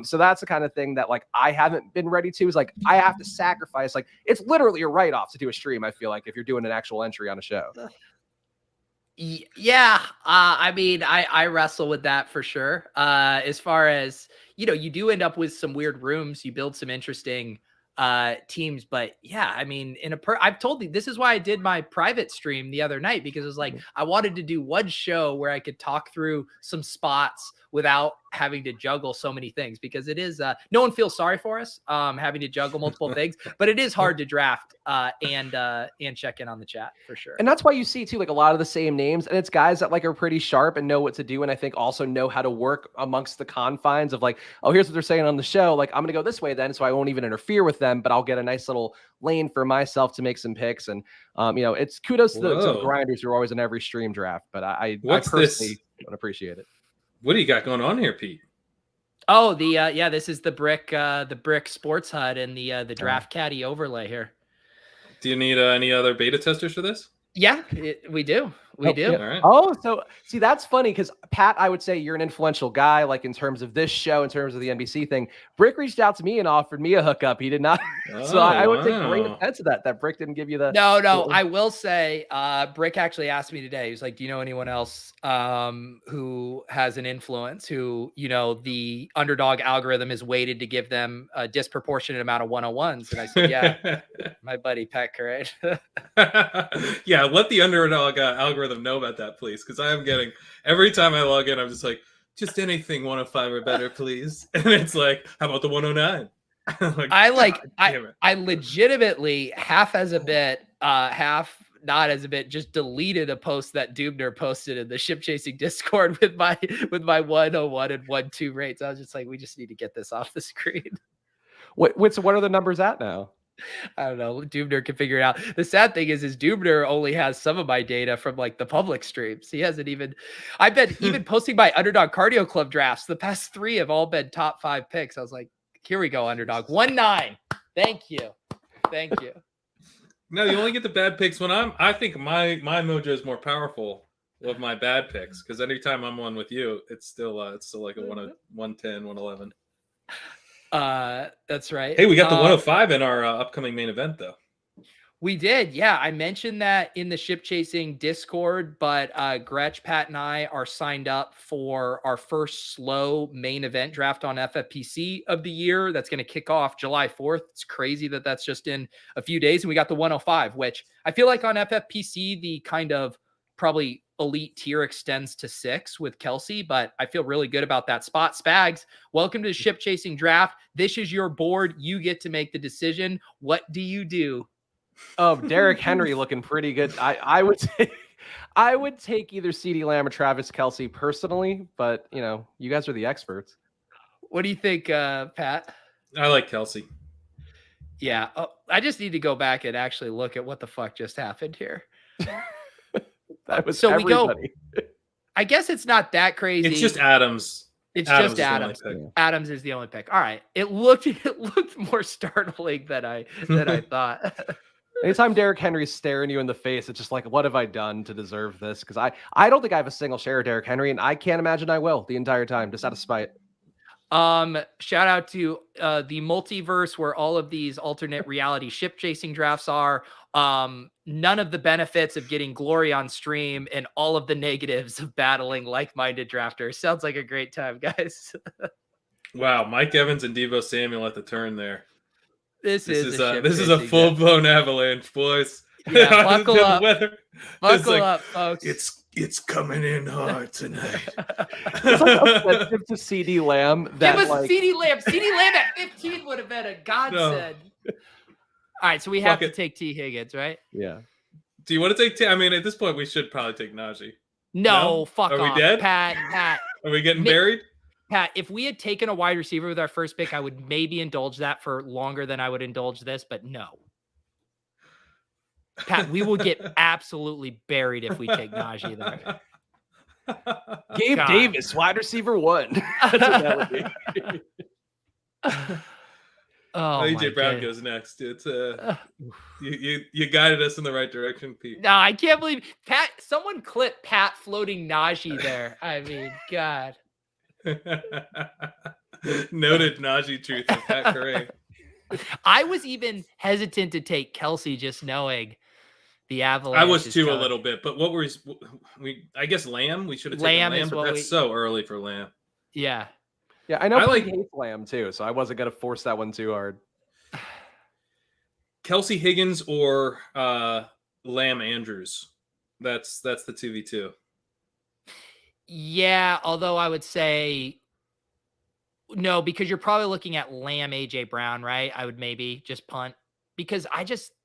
So that's the kind of thing that like I haven't been ready to, is like I have to sacrifice. Like, it's literally a write-off to do a stream, I feel like, if you're doing an actual entry on a show. Yeah. I mean, I wrestle with that for sure. As far as, you do end up with some weird rooms. You build some interesting teams, but yeah, I mean, I've told you, this is why I did my private stream the other night, because it was like, I wanted to do one show where I could talk through some spots without having to juggle so many things, because it is, no one feels sorry for us having to juggle multiple things, but it is hard to draft and check in on the chat for sure. And that's why you see too, like a lot of the same names, and it's guys that like are pretty sharp and know what to do. And I think also know how to work amongst the confines of like, oh, here's what they're saying on the show. Like, I'm going to go this way then, so I won't even interfere with them, but I'll get a nice little lane for myself to make some picks. And, it's kudos to the grinders who are always in every stream draft, but I personally don't appreciate it. What do you got going on here, Pete? Oh, this is the brick sports HUD and the draft caddy overlay here. Do you need any other beta testers for this? Yeah, we do. We do. Yeah. All right. Oh, so see, that's funny because Pat, I would say you're an influential guy, like in terms of this show, in terms of the NBC thing. Brick reached out to me and offered me a hookup. He did not. So I would take great offense to that Brick didn't give you the. No. I will say, Brick actually asked me today. He was like, "Do you know anyone else who has an influence? Who the underdog algorithm is weighted to give them a disproportionate amount of 101s?" And I said, "Yeah, my buddy Pat Courage." Yeah, let the underdog algorithm know about that, please, because I am getting every time I log in, I'm just like, just anything 105 or better, please. And it's like, how about the 109? I legitimately half as a bit, half not as a bit, just deleted a post that Dubner posted in the ship chasing Discord with my 101 and 1-2 rates. I was just like, we just need to get this off the screen. What are the numbers at now? I don't know. Dubner can figure it out. The sad thing is Dubner only has some of my data from like the public streams. He hasn't even. I've been even posting my Underdog Cardio Club drafts. The past 3 have all been top 5 picks. I was like, here we go, Underdog 1-9. Thank you. No, you only get the bad picks when I think my mojo is more powerful of my bad picks, because anytime I'm on with you, it's still like a 110, 111. That's right. Hey, we got the 105 in our upcoming main event, though. We did. Yeah. I mentioned that in the ship chasing Discord, but Gretch, Pat, and I are signed up for our first slow main event draft on FFPC of the year. That's going to kick off July 4th. It's crazy that that's just in a few days. And we got the 105, which I feel like on FFPC, the kind of probably elite tier extends to 6 with Kelsey, but I feel really good about that spot. Spags, welcome to the ship chasing draft. This is your board. You get to make the decision. What do you do? Oh, Derrick Henry looking pretty good. I would take either CeeDee Lamb or Travis Kelce personally, but you guys are the experts. What do you think, Pat? I like Kelsey. Yeah. Oh, I just need to go back and actually look at what the fuck just happened here. That was so everybody. We go. I guess it's not that crazy. It's just Adams. It's just Adams. Adams is the only pick. All right. It looked more startling than I thought. Anytime Derrick Henry's staring you in the face, it's just like, what have I done to deserve this? Because I don't think I have a single share of Derrick Henry, and I can't imagine I will the entire time, just out of spite. Shout out to the multiverse where all of these alternate reality ship chasing drafts are. None of the benefits of getting glory on stream and all of the negatives of battling like-minded drafters. Sounds like a great time, guys. Wow, Mike Evans and Deebo Samuel at the turn there. This is a full-blown avalanche, boys. Yeah, buckle up. Buckle up, folks. It's coming in hard tonight. It's like offensive to CeeDee Lamb. Give us CeeDee Lamb. CeeDee Lamb at 15 would have been a godsend. No. All right, so we have to take T. Higgins, right? Yeah. Do you want to take T? I mean, at this point, we should probably take Najee. No, fuck off. Are we dead? Pat. Are we getting buried? Pat, if we had taken a wide receiver with our first pick, I would maybe indulge that for longer than I would indulge this, but no. Pat, we will get absolutely buried if we take Najee there. Gabe Davis, wide receiver 1. That's what that would be. AJ Brown goes next. It's you guided us in the right direction, Pete. No, I can't believe Pat. Someone clipped Pat floating Najee there. I mean, God. Noted Najee truth of Pat Correa. I was even hesitant to take Kelsey, just knowing the Avalanche. I was too a little bit, but what were we? I guess Lamb. We should have taken Lamb, but that's so early for Lamb. Yeah. Yeah, I know I like hates Lamb too, so I wasn't gonna force that one too hard. Kelsey Higgins or Lamb Andrews. That's the 2v2. Yeah, although I would say no, because you're probably looking at Lamb, AJ Brown, right? I would maybe just punt because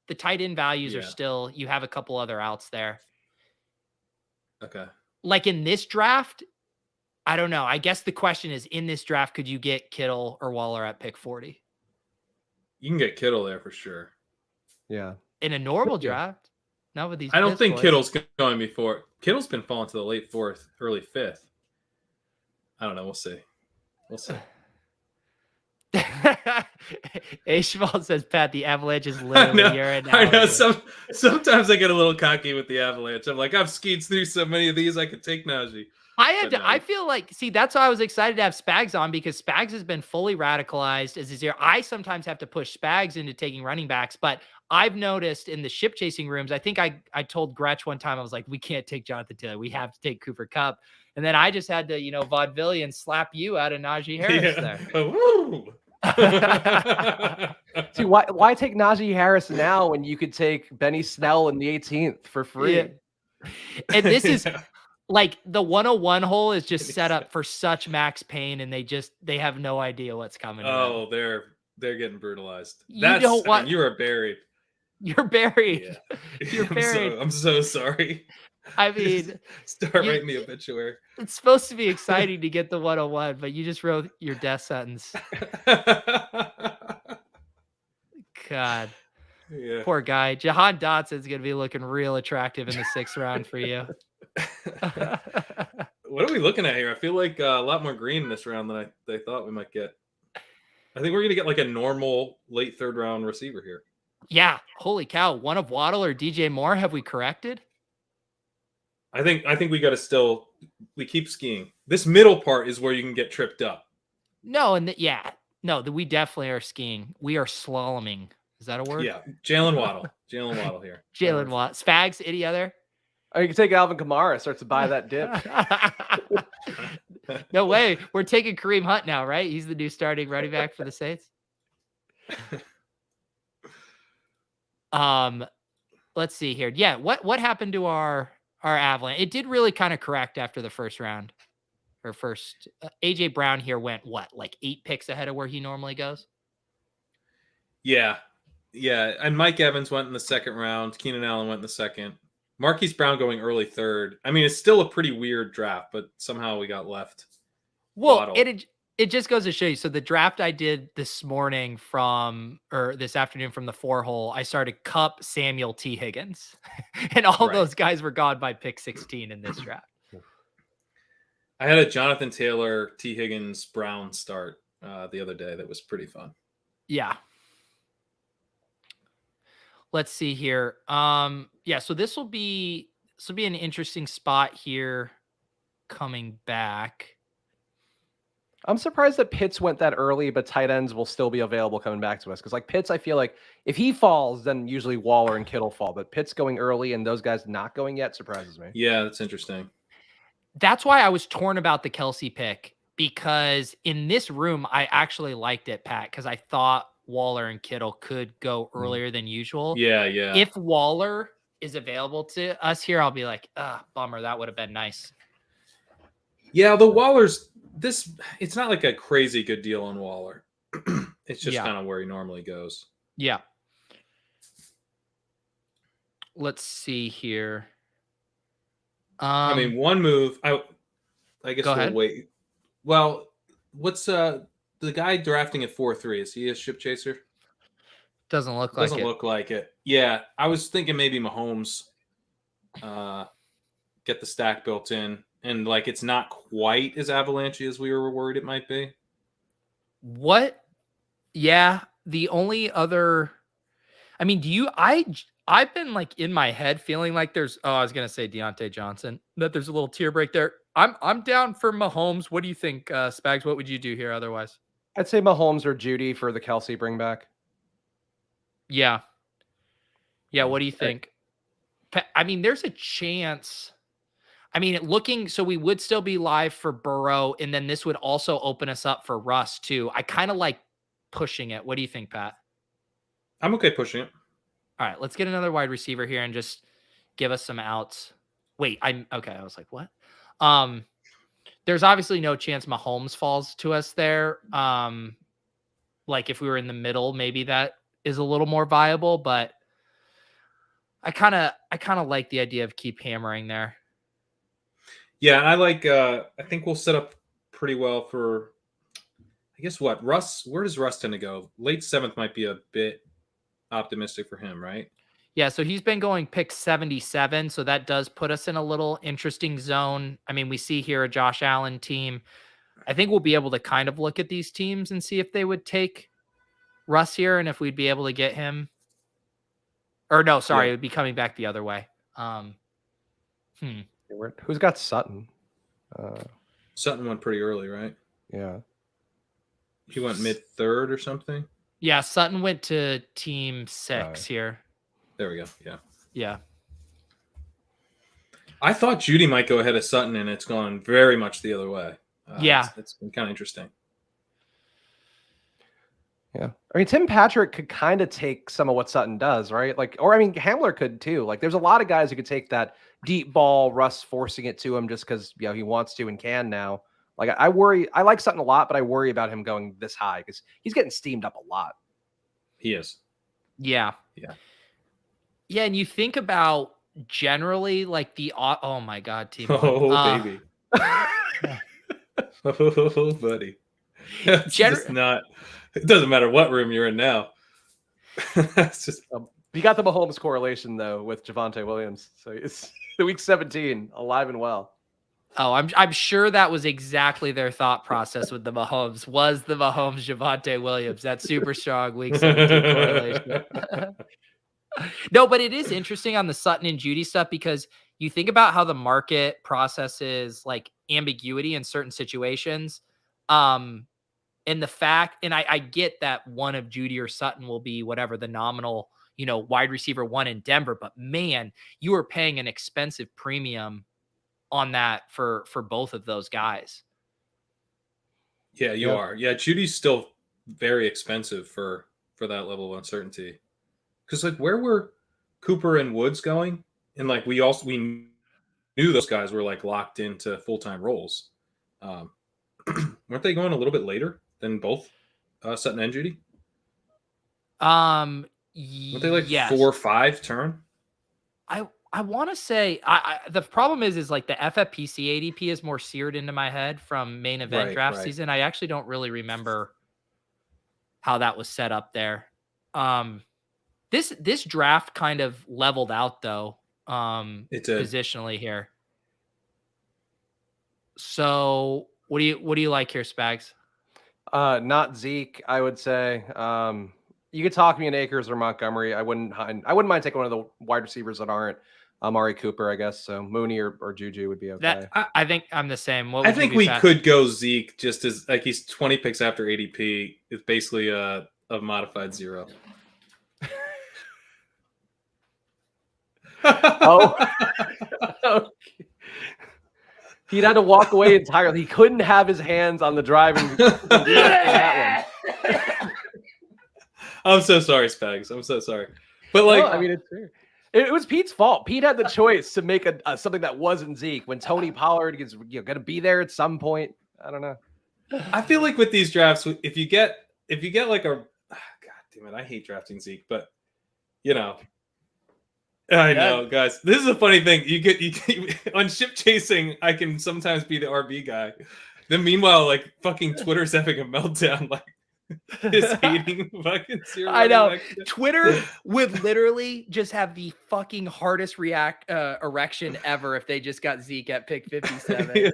the tight end values are still, you have a couple other outs there. Okay. Like in this draft, I don't know. I guess the question is, in this draft, could you get Kittle or Waller at pick 40? You can get Kittle there for sure. Yeah. In a normal draft? Not with these. I don't think Kittle's going before. Kittle's been falling to the late 4th, early 5th. I don't know. We'll see. Ashval says, Pat, the Avalanche is I literally know. your I know. analogy. Sometimes I get a little cocky with the Avalanche. I'm like, I've skied through so many of these, I could take Najee. But no. I feel like, see, that's why I was excited to have Spags on, because Spags has been fully radicalized as his ear. I sometimes have to push Spags into taking running backs, but I've noticed in the ship chasing rooms, I think I told Gretch one time, I was like, we can't take Jonathan Taylor. We have to take Cooper Kupp. And then I just had to, vaudevillian slap you out of Najee Harris there. Woo! See, why take Najee Harris now when you could take Benny Snell in the 18th for free? Yeah. And this is like the 101 hole is just set up for such max pain, and they have no idea what's coming. Oh, they're getting brutalized. You are buried. You're buried. Yeah. You're buried. I'm so sorry. I mean, start writing the obituary. It's supposed to be exciting to get the 101, but you just wrote your death sentence. God. Yeah. Poor guy. Jahan Dotson's going to be looking real attractive in the 6th round for you. What are we looking at here? I feel like a lot more green in this round than I thought we might get. I think we're going to get like a normal late 3rd round receiver here. Yeah. Holy cow. One of Waddle or DJ Moore. Have we corrected? I think we got to we keep skiing. This middle part is where you can get tripped up. No. We definitely are skiing. We are slaloming. Is that a word? Yeah. Jalen Waddle here. Jalen Waddle. Spags, any other? Oh, you can take Alvin Kamara. Start to buy that dip. No way. We're taking Kareem Hunt now, right? He's the new starting running back for the Saints. Let's see here. Yeah, what happened to our Avalanche? It did really kind of correct after the first round. Or first, AJ Brown here went like 8 picks ahead of where he normally goes? Yeah. And Mike Evans went in the 2nd round. Keenan Allen went in the 2nd. Marquise Brown going early 3rd. I mean, it's still a pretty weird draft, but somehow we got left. Well, it just goes to show you. So the draft I did this afternoon from the 4 hole, I started Kupp, Samuel, T. Higgins, and all those guys were gone by pick 16 in this draft. I had a Jonathan Taylor, T. Higgins, Brown start the other day. That was pretty fun. Yeah. Let's see here. So this will be an interesting spot here coming back. I'm surprised that Pitts went that early, but tight ends will still be available coming back to us. Because like Pitts, I feel like if he falls, then usually Waller and Kittle fall. But Pitts going early and those guys not going yet surprises me. Yeah, that's interesting. That's why I was torn about the Kelsey pick, because in this room, I actually liked it, Pat, because I thought Waller and Kittle could go earlier than usual. Yeah. If Waller is available to us here, I'll be like, bummer. That would have been nice. Yeah, the Waller's it's not like a crazy good deal on Waller. It's just kind of where he normally goes. Yeah. Let's see here. I mean, one move. I guess we'll wait. Well, what's the guy drafting at 4-3? Is he a ship chaser? Doesn't look like it. Yeah, I was thinking maybe Mahomes get the stack built in, and like it's not quite as avalanche as we were worried it might be. What? Yeah, the only other. I mean, I've been like in my head feeling like I was gonna say Deontay Johnson, that there's a little tear break there. I'm down for Mahomes. What do you think, Spags? What would you do here otherwise? I'd say Mahomes or Judy for the Kelsey bring back. Yeah. What do you think? I mean, there's a chance. I mean, so we would still be live for Burrow, and then this would also open us up for Russ too. I kind of like pushing it. What do you think, Pat? I'm okay pushing it. All right, let's get another wide receiver here and just give us some outs. Wait, okay. I was like, what? There's obviously no chance Mahomes falls to us there. Like if we were in the middle, maybe that is a little more viable, but I kind of like the idea of keep hammering there. Yeah, I like. I think we'll set up pretty well for. I guess what Russ? Where does Russ tend to go? Late 7th might be a bit optimistic for him, right? Yeah, so he's been going pick 77, so that does put us in a little interesting zone. I mean, we see here a Josh Allen team. I think we'll be able to kind of look at these teams and see if they would take Russ here and if we'd be able to get him. Or no, sorry, it would be coming back the other way. Who's got Sutton? Sutton went pretty early, right? Yeah. He went mid-third or something? Yeah, Sutton went to team 6 here. There we go. Yeah. Yeah. I thought Judy might go ahead of Sutton, and it's gone very much the other way. It's been kind of interesting. Yeah. I mean, Tim Patrick could kind of take some of what Sutton does, right? Like, or I mean, Hamler could too. Like, there's a lot of guys who could take that deep ball, Russ forcing it to him just because, you know, he wants to and can now. Like, I worry. I like Sutton a lot, but I worry about him going this high because he's getting steamed up a lot. He is. Yeah. Yeah. Yeah, and you think about generally like oh my God, team. Baby. Oh, buddy. It's just not. It doesn't matter what room you're in now. It's just you got the Mahomes correlation though with Javonte Williams, so it's the week 17 alive and well. Oh, I'm sure that was exactly their thought process with the Mahomes. Was the Mahomes Javonte Williams that super strong week 17 correlation? No, but it is interesting on the Sutton and Judy stuff because you think about how the market processes like ambiguity in certain situations. And the fact, and I get that one of Judy or Sutton will be whatever the nominal, you know, wide receiver 1 in Denver, but man, you are paying an expensive premium on that for both of those guys. Yeah, you are. Yeah, Judy's still very expensive for that level of uncertainty. Because like, where were Cooper and Woods going? And like, we knew those guys were like locked into full-time roles. Weren't they going a little bit later than both Sutton and Judy? Weren't they like 4 or 5 turn? I want to say the problem is like the FFPC ADP is more seared into my head from main event draft season. I actually don't really remember how that was set up there. This draft kind of leveled out though. Positionally here. So what do you like here, Spags? Not Zeke, I would say. You could talk me in Akers or Montgomery. I wouldn't mind taking one of the wide receivers that aren't Amari Cooper, I guess. So Mooney or Juju would be okay. I think I'm the same. I think we could go Zeke just as like he's 20 picks after ADP. It's basically a modified 0. Okay. He'd had to walk away entirely. He couldn't have his hands on the driving. That one. I'm so sorry, Spags. I'm so sorry. But like, I mean, it's fair. It was Pete's fault. Pete had the choice to make something that wasn't Zeke when Tony Pollard is going to be there at some point. I don't know. I feel like with these drafts, if you get like God damn it, I hate drafting Zeke, but you know. I know, guys. This is a funny thing. You get on ship chasing. I can sometimes be the RB guy. Then meanwhile, like fucking Twitter's having a meltdown, like just hating fucking zero. I know. Twitter would literally just have the fucking hardest erection ever if they just got Zeke at pick 57.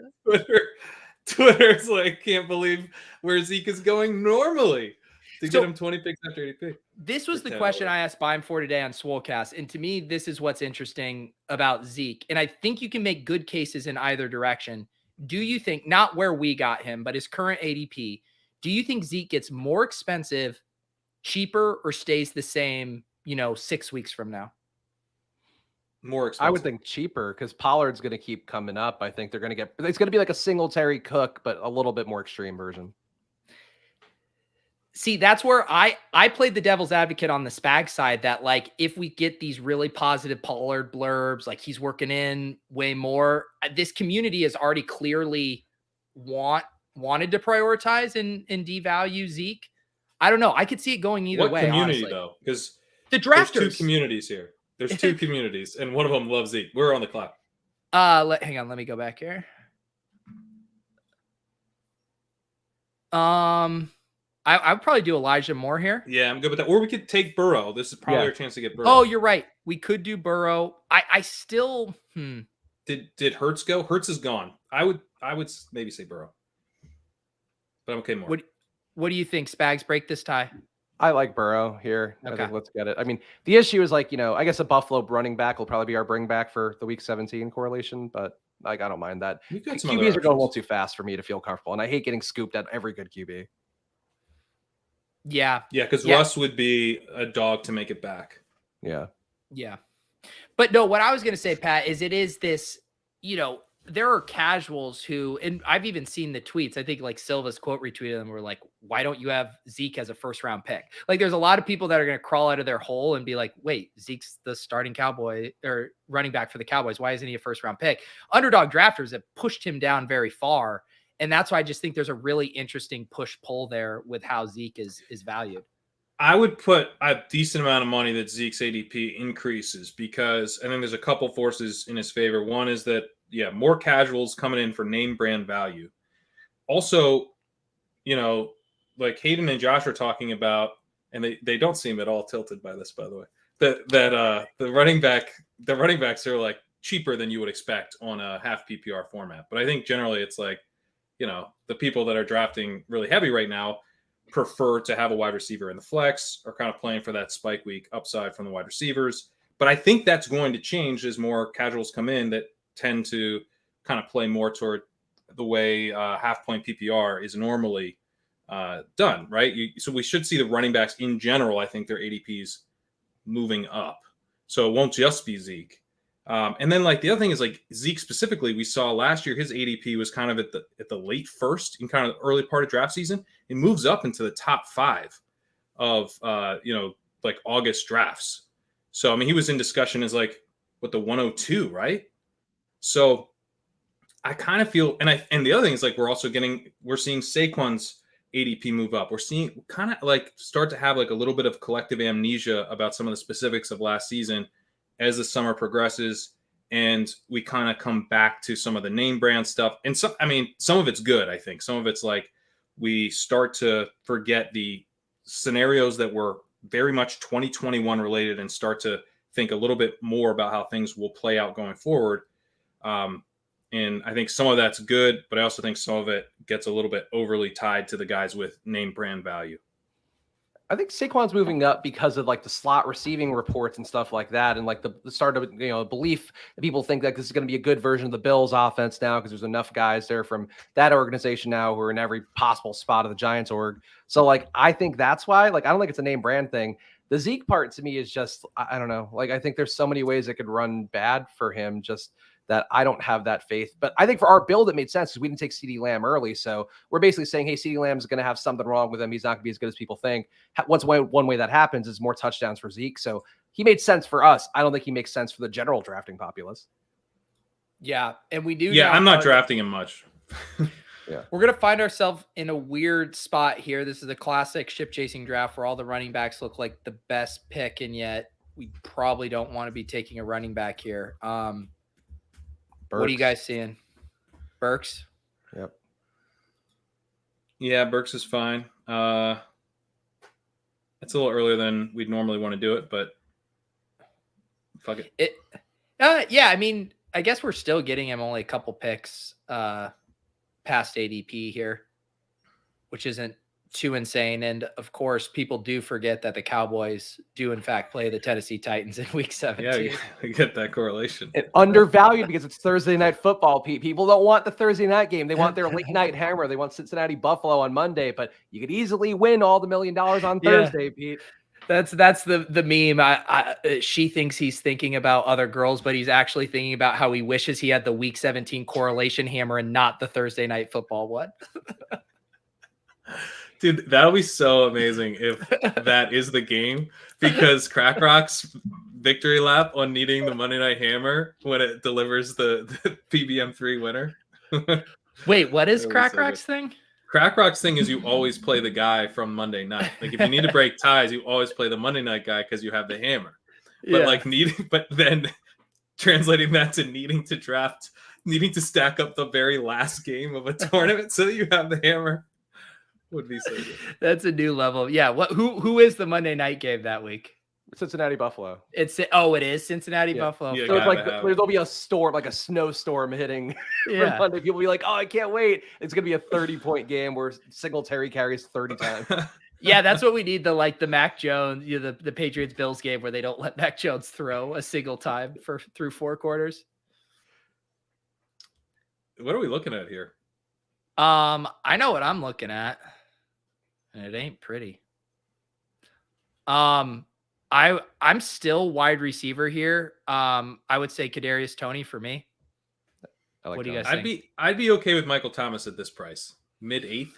Twitter's like, can't believe where Zeke is going normally. To get him 20 picks after ADP. This was the question I asked Bime for today on Swolecast. And to me, this is what's interesting about Zeke. And I think you can make good cases in either direction. Do you think, not where we got him, but his current ADP, do you think Zeke gets more expensive, cheaper, or stays the same, 6 weeks from now? More expensive. I would think cheaper because Pollard's going to keep coming up. I think it's going to be like a Singletary Cook, but a little bit more extreme version. See, that's where I played the devil's advocate on the Spag side that like, if we get these really positive Pollard blurbs, like he's working in way more, this community has already clearly wanted to prioritize and devalue Zeke. I don't know. I could see it going either way. What community honestly. Though? Because the drafters. There's 2 communities here. There's 2 communities, and one of them loves Zeke. We're on the clock. Hang on. Let me go back here. I would probably do Elijah Moore here. Yeah, I'm good with that. Or we could take Burrow. This is probably our chance to get Burrow. Oh, you're right. We could do Burrow. I still Did Hurts go? Hurts is gone. I would maybe say Burrow. but I'm okay more. What do you think, Spags? Break this tie. I like Burrow here. Okay. I think let's get it. I mean, the issue is like, I guess a Buffalo running back will probably be our bring back for the week 17 correlation, but like, I don't mind that. QBs are going a little too fast for me to feel comfortable, and I hate getting scooped at every good QB. Yeah. Yeah, because Russ would be a dog to make it back. Yeah. Yeah. But no, what I was going to say, Pat, is it is this, there are casuals who, and I've even seen the tweets. I think like Silva's quote retweeted them were like, why don't you have Zeke as a first round pick? Like there's a lot of people that are going to crawl out of their hole and be like, wait, Zeke's the starting Cowboy or running back for the Cowboys. Why isn't he a first round pick? Underdog drafters have pushed him down very far. And that's why I just think there's a really interesting push pull there with how Zeke is valued. I would put a decent amount of money that Zeke's ADP increases because I think there's a couple forces in his favor. One is that, more casuals coming in for name brand value. Also, like Hayden and Josh are talking about, and they don't seem at all tilted by this, by the way, that the running backs are like cheaper than you would expect on a half PPR format. But I think generally it's like, the people that are drafting really heavy right now prefer to have a wide receiver in the flex or kind of playing for that spike week upside from the wide receivers. But I think that's going to change as more casuals come in that tend to kind of play more toward the way half point PPR is normally done, right? So we should see the running backs in general, I think their ADPs moving up. So it won't just be Zeke. And then like the other thing is like Zeke specifically, we saw last year his ADP was kind of at the late first in kind of the early part of draft season. It moves up into the top 5 of like August drafts. So I mean he was in discussion as like with the 102, right? So I kind of feel and the other thing is like we're seeing Saquon's ADP move up. We're seeing kind of like start to have like a little bit of collective amnesia about some of the specifics of last season as the summer progresses, and we kind of come back to some of the name brand stuff. And some of it's good. I think some of it's like we start to forget the scenarios that were very much 2021 related and start to think a little bit more about how things will play out going forward. And I think some of that's good, but I also think some of it gets a little bit overly tied to the guys with name brand value. I think Saquon's moving up because of like the slot receiving reports and stuff like that. And like the start of, belief that people think that this is going to be a good version of the Bills offense now, because there's enough guys there from that organization now who are in every possible spot of the Giants org. So like, I think that's why, like, I don't think it's a name brand thing. The Zeke part to me is just, I don't know. Like, I think there's so many ways it could run bad for him, just that I don't have that faith. But I think for our build, it made sense because we didn't take CeeDee Lamb early. So we're basically saying, hey, CeeDee Lamb is going to have something wrong with him. He's not going to be as good as people think. One way that happens is more touchdowns for Zeke. So he made sense for us. I don't think he makes sense for the general drafting populace. Yeah. And we do. Yeah, I'm not drafting him much. Yeah. We're going to find ourselves in a weird spot here. This is a classic ship chasing draft where all the running backs look like the best pick. And yet we probably don't want to be taking a running back here. What are you guys seeing? Burks? Yep. Yeah, Burks is fine. It's a little earlier than we'd normally want to do it, but fuck it. Yeah, I mean, I guess we're still getting him only a couple picks past ADP here, which isn't too insane. And of course, people do forget that the Cowboys do in fact play the Tennessee Titans in week 17. Yeah, we get that correlation. And undervalued because it's Thursday night football. People don't want the Thursday night game. They want their late night hammer. They want Cincinnati Buffalo on Monday, but you could easily win all the $1 million on Thursday, Pete. That's the meme. She thinks he's thinking about other girls, but he's actually thinking about how he wishes he had the week 17 correlation hammer and not the Thursday night football one. Dude, that'll be so amazing if that is the game, because Crack Rock's victory lap on needing the Monday Night Hammer when it delivers the BBM3 winner. Wait, what is Crack Rock's thing? Crack Rock's thing is you always play the guy from Monday night. Like if you need to break ties, you always play the Monday night guy because you have the hammer. But but then translating that to needing to stack up the very last game of a tournament so that you have the hammer would be so good. That's a new level. Yeah. Who is the Monday night game that week? Cincinnati Buffalo. It is Cincinnati Buffalo. Yeah, So it's like gotta have there'll be a storm, like a snowstorm hitting. Yeah. Monday. People will be like, "Oh, I can't wait! It's gonna be a 30-point game where Singletary carries 30 times." Yeah, that's what we need. The Mac Jones, the Patriots Bills game where they don't let Mac Jones throw a single time through 4 quarters. What are we looking at here? I know what I'm looking at, and it ain't pretty. I'm still wide receiver here. I would say Kadarius Toney for me. Like what do you guys think? I'd be okay with Michael Thomas at this price, mid-8th.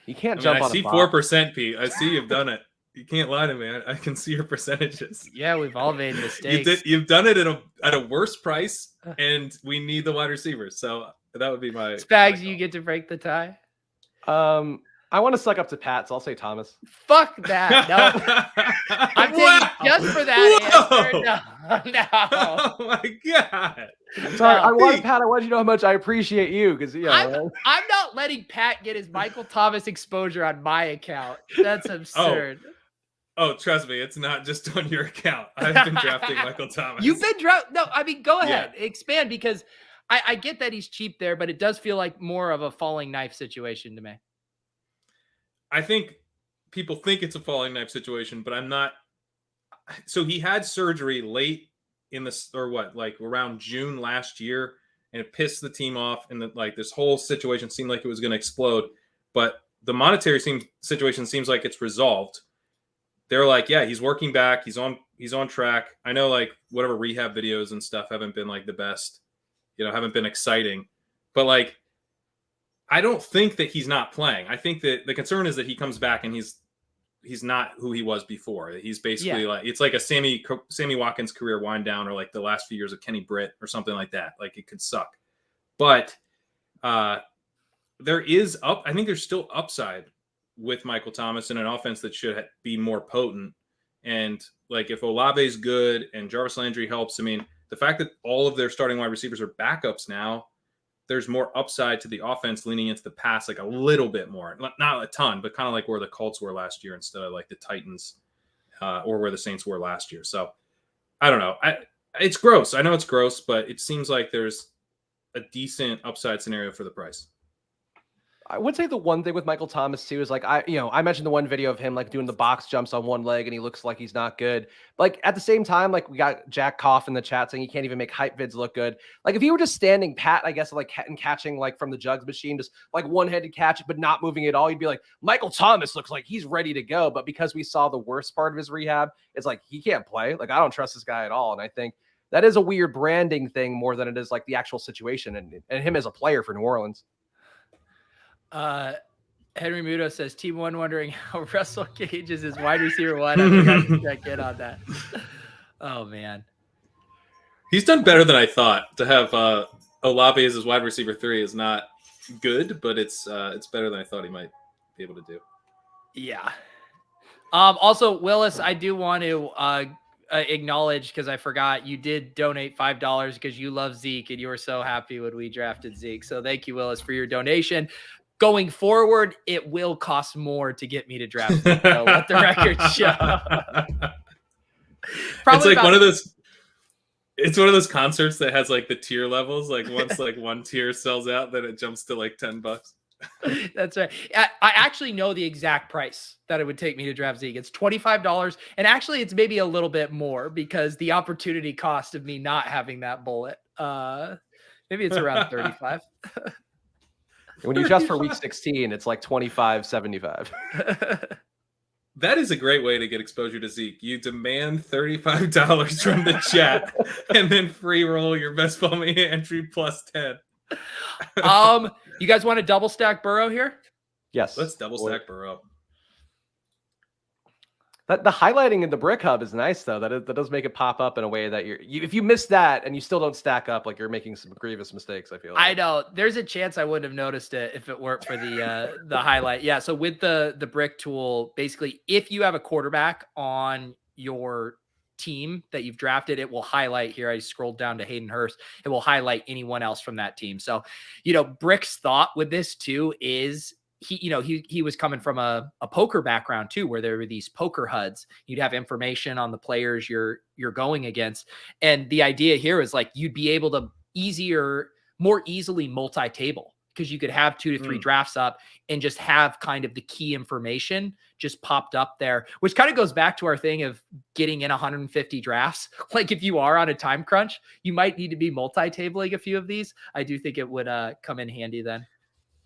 You can't jump on. I see 4%, Pete. I see you've done it. You can't lie to me. I can see your percentages. Yeah, we've all made mistakes. You've done it at a worse price, and we need the wide receivers. So that would be my Spags. You get to break the tie. I want to suck up to Pat, so I'll say Thomas. Fuck that. No. I'm taking just for that answer. No. Oh my god. Sorry, I wanted Pat. I wanted you to know how much I appreciate you because I'm not letting Pat get his Michael Thomas exposure on my account. That's absurd. Oh, trust me, it's not just on your account. I've been drafting Michael Thomas. You've been drafting? No, I mean, go ahead, expand because I get that he's cheap there, but it does feel like more of a falling knife situation to me. I think people think it's a falling knife situation, but I'm not. So he had surgery late in around June last year, and it pissed the team off. And this whole situation seemed like it was going to explode. But the monetary situation seems like it's resolved. They're like, yeah, he's working back. He's on track. I know whatever rehab videos and stuff haven't been the best, haven't been exciting, but I don't think that he's not playing. I think that the concern is that he comes back and he's not who he was before. He's basically it's like a Sammy Watkins career wind down, or the last few years of Kenny Britt or something like that. It could suck, but there is I think there's still upside with Michael Thomas in an offense that should be more potent. And if Olave's good and Jarvis Landry helps, I mean, the fact that all of their starting wide receivers are backups now, there's more upside to the offense leaning into the pass, a little bit more, not a ton, but kind of where the Colts were last year instead of the Titans or where the Saints were last year. So I don't know. It's gross. I know it's gross, but it seems like there's a decent upside scenario for the price. I would say the one thing with Michael Thomas too is I mentioned the one video of him doing the box jumps on one leg and he looks like he's not good. At the same time, we got Jack Koff in the chat saying he can't even make hype vids look good. If he were just standing pat, I guess and catching from the jugs machine, just one-handed catch but not moving at all, you'd be like, Michael Thomas looks like he's ready to go. But because we saw the worst part of his rehab, it's he can't play. I don't trust this guy at all. And I think that is a weird branding thing more than it is the actual situation and him as a player for New Orleans. Henry Muto says Team One wondering how Russell Gage is his wide receiver one. I forgot to check in on that. Oh man, he's done better than I thought. To have Olave as his wide receiver 3 is not good, but it's better than I thought he might be able to do. Yeah. Also, Willis, I do want to acknowledge, because I forgot, you did donate $5 because you love Zeke and you were so happy when we drafted Zeke. So thank you, Willis, for your donation. Going forward, it will cost more to get me to draft Zeke, though, let the record show. It's one of those. It's one of those concerts that has the tier levels. Once one tier sells out, then it jumps to $10. That's right. I actually know the exact price that it would take me to draft Zeke. It's $25. And actually, it's maybe a little bit more because the opportunity cost of me not having that bullet. Maybe it's around 35. When you adjust for week 16, it's $25.75. That is a great way to get exposure to Zeke. You demand $35 from the chat and then free roll your best ball mania entry plus 10. You guys want to double stack Burrow here? Yes. Let's double stack Burrow. The highlighting in the Brick Hub is nice, though. That does make it pop up in a way that if you miss that and you still don't stack up, you're making some grievous mistakes, I feel like. I know. There's a chance I wouldn't have noticed it if it weren't for the highlight. Yeah, so with the Brick tool, basically, if you have a quarterback on your team that you've drafted, it will highlight here. I scrolled down to Hayden Hurst. It will highlight anyone else from that team. So, Brick's thought with this, too, is he was coming from a poker background too, where there were these poker HUDs. You'd have information on the players you're going against. And the idea here is like, you'd be able to more easily multi-table, because you could have 2 to 3 drafts up and just have kind of the key information just popped up there, which kind of goes back to our thing of getting in 150 drafts. Like if you are on a time crunch, you might need to be multi-tabling a few of these. I do think it would come in handy then.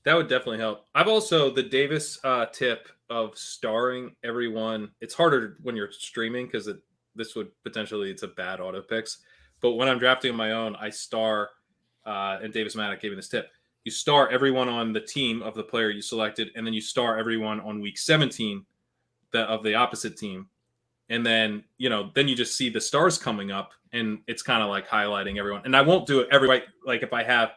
That would definitely help. I've also, the Davis tip of starring everyone. It's harder when you're streaming because it's a bad auto picks. But when I'm drafting on my own, I star, and Davis Maddock gave me this tip. You star everyone on the team of the player you selected, and then you star everyone on week 17 of the opposite team. And then, then you just see the stars coming up, and it's kind of like highlighting everyone. And I won't do it every week. Like if I have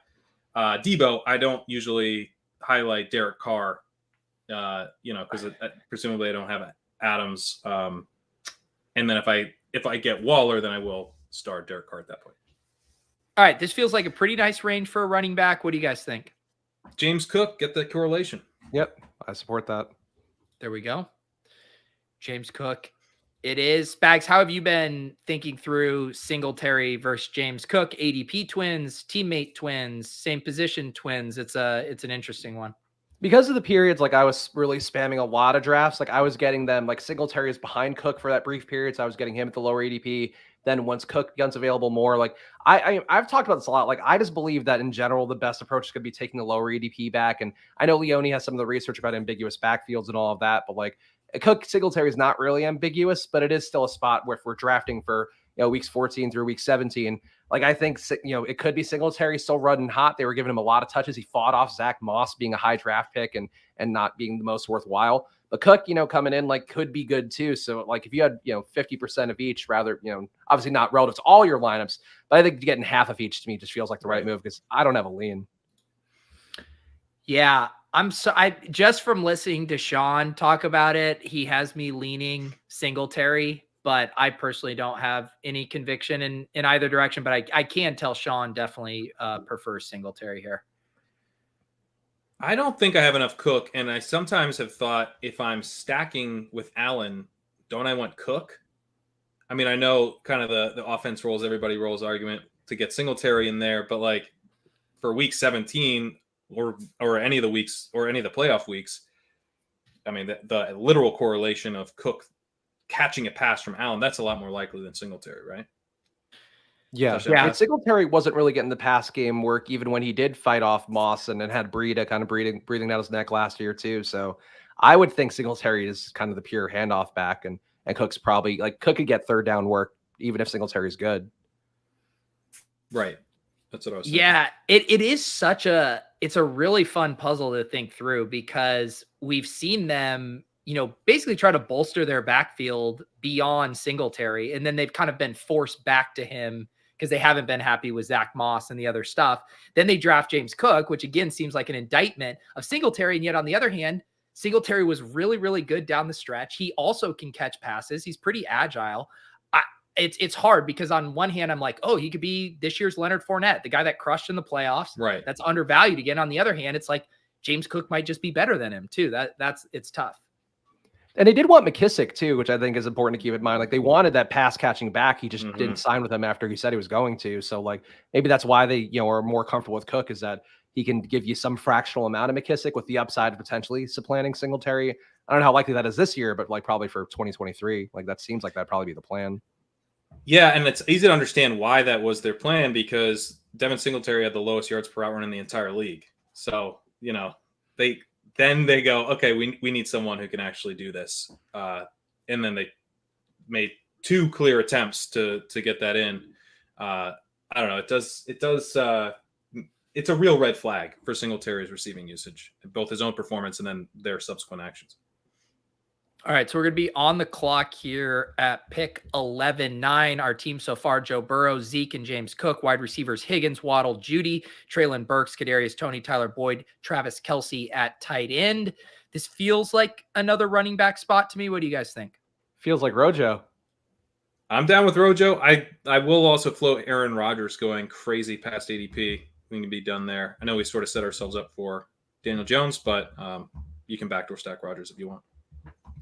Debo, I don't usually highlight Derek Carr, because presumably I don't have Adams. And then if I get Waller, then I will star Derek Carr at that point. All right, this feels like a pretty nice range for a running back. What do you guys think? James Cook, get the correlation. Yep, I support that. There we go. James Cook. It is. Spags, how have you been thinking through Singletary versus James Cook? ADP twins, teammate twins, same position twins. It's an interesting one. Because of the periods, like I was really spamming a lot of drafts. Like I was getting them, like Singletary is behind Cook for that brief period, so I was getting him at the lower ADP. Then once Cook becomes available more, like I've talked about this a lot. Like I just believe that in general, the best approach is going to be taking the lower ADP back. And I know Leone has some of the research about ambiguous backfields and all of that, but like Cook Singletary is not really ambiguous, but it is still a spot where if we're drafting for weeks 14 through week 17, like I think it could be Singletary still running hot. They were giving him a lot of touches. He fought off Zach Moss being a high draft pick and not being the most worthwhile. But Cook, coming in like could be good too. So like if you had 50% of each, rather obviously not relative to all your lineups, but I think getting half of each to me just feels like the right move because I don't have a lean. Yeah. I just from listening to Sean talk about it, he has me leaning Singletary, but I personally don't have any conviction in either direction. But I can tell Sean definitely prefers Singletary here. I don't think I have enough Cook, and I sometimes have thought if I'm stacking with Allen, don't I want Cook? I mean, I know kind of the offense rolls, everybody rolls argument to get Singletary in there, but like for week 17 or any of the weeks or any of the playoff weeks, I mean, the literal correlation of Cook catching a pass from Allen, that's a lot more likely than Singletary, right? Yeah. And Singletary wasn't really getting the pass game work even when he did fight off Moss and then had Breida kind of breathing down his neck last year too. So I would think Singletary is kind of the pure handoff back, and Cook's probably like Cook could get third down work even if Singletary's good. Right. That's what I was saying. Yeah, it is it's a really fun puzzle to think through because we've seen them, basically try to bolster their backfield beyond Singletary, and then they've kind of been forced back to him because they haven't been happy with Zach Moss and the other stuff. Then they draft James Cook, which again seems like an indictment of Singletary. And yet on the other hand, Singletary was really, really good down the stretch. He also can catch passes. He's pretty agile. It's hard because on one hand, I'm like, oh, he could be this year's Leonard Fournette, the guy that crushed in the playoffs. Right. That's undervalued again. On the other hand, it's like James Cook might just be better than him too. It's tough. And they did want McKissick too, which I think is important to keep in mind. Like they wanted that pass catching back. He just didn't sign with them after he said he was going to. So like maybe that's why they, are more comfortable with Cook, is that he can give you some fractional amount of McKissick with the upside of potentially supplanting Singletary. I don't know how likely that is this year, but like probably for 2023, like that seems like that'd probably be the plan. Yeah, and it's easy to understand why that was their plan because Devin Singletary had the lowest yards per out run in the entire league. So, they go, okay, we need someone who can actually do this. And then they made two clear attempts to get that in. I don't know. It does. It's a real red flag for Singletary's receiving usage, both his own performance and then their subsequent actions. All right, so we're going to be on the clock here at pick 11-9. Our team so far, Joe Burrow, Zeke, and James Cook. Wide receivers, Higgins, Waddle, Judy, Treylon Burks, Kadarius Toney, Tyler Boyd, Travis Kelce at tight end. This feels like another running back spot to me. What do you guys think? Feels like Rojo. I'm down with Rojo. I will also float Aaron Rodgers going crazy past ADP. We need to be done there. I know we sort of set ourselves up for Daniel Jones, but you can backdoor stack Rodgers if you want.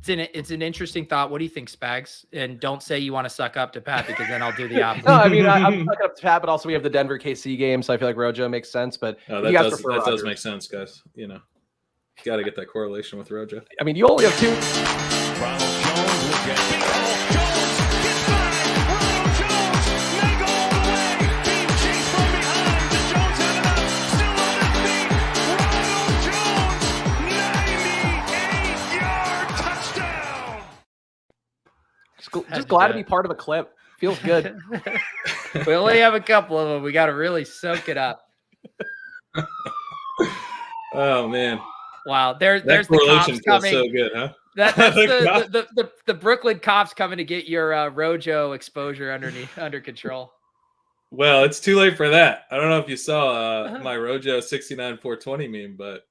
It's an interesting thought. What do you think, Spags? And don't say you want to suck up to Pat, because then I'll do the opposite. No, I mean, I'm sucking up to Pat, but also we have the Denver KC game, so I feel like Rojo makes sense. But that does make sense, guys. You know, got to get that correlation with Rojo. I mean, you only have 2. Ronald Jones will get beat. Jones gets by. Ronald Jones may go all the way. Being chased from behind. Does Jones have it up? Still on his feet. Ronald Jones, 98-yard touchdown. Just glad to be part of a clip. Feels good. We only have a couple of them. We got to really soak it up. Oh man! Wow, there's That the correlation cops feels coming. so good, huh? That's the Brooklyn cops coming to get your Rojo exposure under control. Well, it's too late for that. I don't know if you saw my Rojo 69-420 meme, but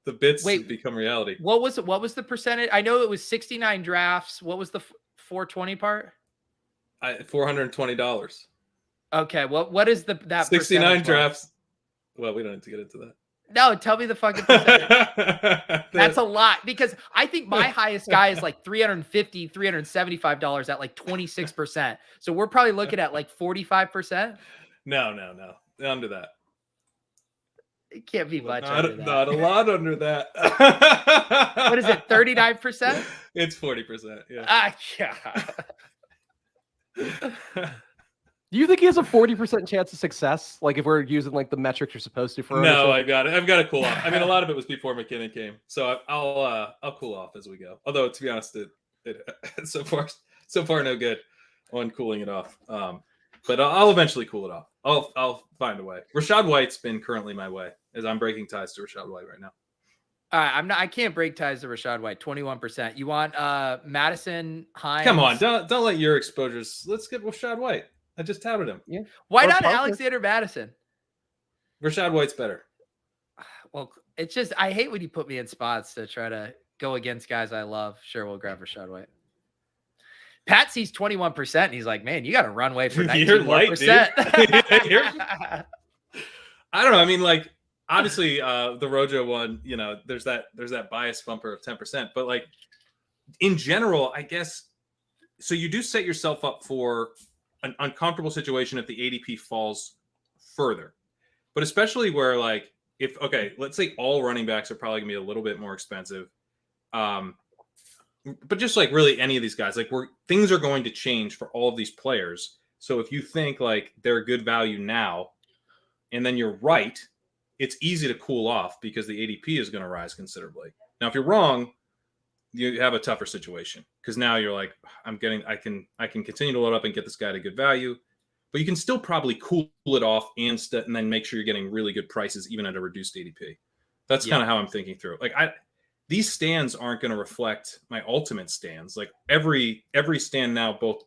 the bits become reality. What was the percentage? I know it was 69 drafts. What was the 420 part? $420. Okay, what is that 69 drafts? Well, we don't need to get into that. No, tell me the fucking percentage. That's a lot, because I think my highest guy is like $350, $375 at like 26%. So we're probably looking at like 45%. No. Under that. It can't be much under that. Not a lot under that. What is it, 39%? It's 40%, yeah. Yeah. Do you think he has a 40% chance of success? Like if we're using like the metrics you're supposed to for No, I've got to cool off. I mean, a lot of it was before McKinnon came, so I'll cool off as we go. Although to be honest, it so far no good on cooling it off. But I'll eventually cool it off. I'll find a way. Rachaad White's been currently my way, as I'm breaking ties to Rachaad White right now. All right, I can't break ties to Rachaad White. 21%. You want Madison Hines? Come on, don't let your exposures. Let's get Rachaad White. I just touted him. Yeah. Why Or not Parker. Alexander Madison? Rachaad White's better. Well, it's just I hate when you put me in spots to try to go against guys I love. Sure, we'll grab Rachaad White. Pat sees 21%, and he's like, "Man, you got to run away for 19%." I don't know. I mean, like obviously, the Rojo one. You know, there's that bias bumper of 10%, but like in general, I guess. So you do set yourself up for an uncomfortable situation if the ADP falls further, but especially where like let's say all running backs are probably gonna be a little bit more expensive, but just like really any of these guys, like things are going to change for all of these players. So if you think like they're good value now, and then you're right, it's easy to cool off because the ADP is going to rise considerably. Now, if you're wrong, you have a tougher situation because now you're like, I can continue to load up and get this guy at a good value, but you can still probably cool it off and then make sure you're getting really good prices even at a reduced ADP. That's kind of how I'm thinking through it. Like these stands aren't going to reflect my ultimate stands. Like every stand now, both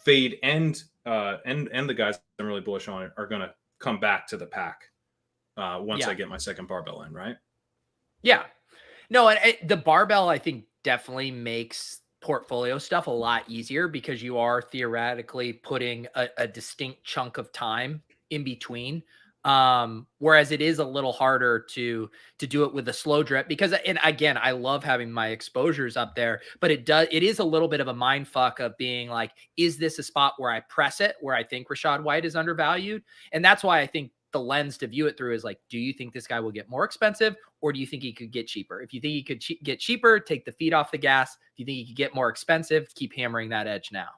fade and the guys I'm really bullish on are going to come back to the pack once I get my second barbell in, right? Yeah. No, and the barbell, I think, definitely makes portfolio stuff a lot easier because you are theoretically putting a distinct chunk of time in between. Whereas it is a little harder to do it with a slow drip because, and again, I love having my exposures up there, but it is a little bit of a mind fuck of being like, is this a spot where I press it, where I think Rachaad White is undervalued? And that's why I think the lens to view it through is like, do you think this guy will get more expensive or do you think he could get cheaper? If you think he could get cheaper, take the feet off the gas. If you think he could get more expensive, keep hammering that edge now.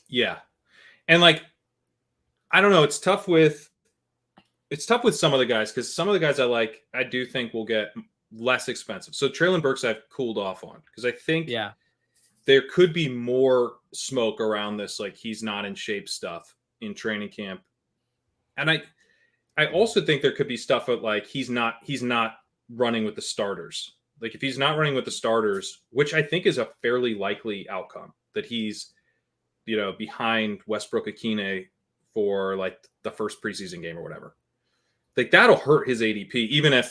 Yeah. And like, I don't know. It's tough with some of the guys because some of the guys I do think will get less expensive. So Treylon Burks I've cooled off on because I think there could be more smoke around this. Like he's not in shape stuff in training camp. And I also think there could be stuff of like he's not running with the starters. Like if he's not running with the starters, which I think is a fairly likely outcome, that he's, behind Westbrook Akine for like the first preseason game or whatever. Like that'll hurt his ADP, even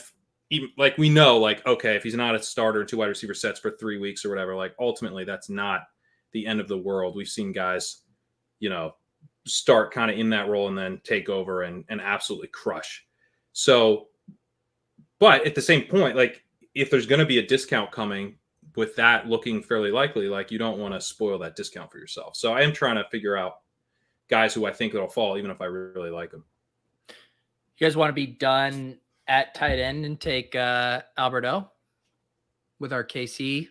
like we know, like, okay, if he's not a starter in 2 wide receiver sets for 3 weeks or whatever, like ultimately that's not the end of the world. We've seen guys, start kind of in that role and then take over and absolutely crush. So, but at the same point, like if there's going to be a discount coming with that looking fairly likely, like you don't want to spoil that discount for yourself. So I am trying to figure out guys who I think will fall, even if I really like them. You guys want to be done at tight end and take Alberto with our KC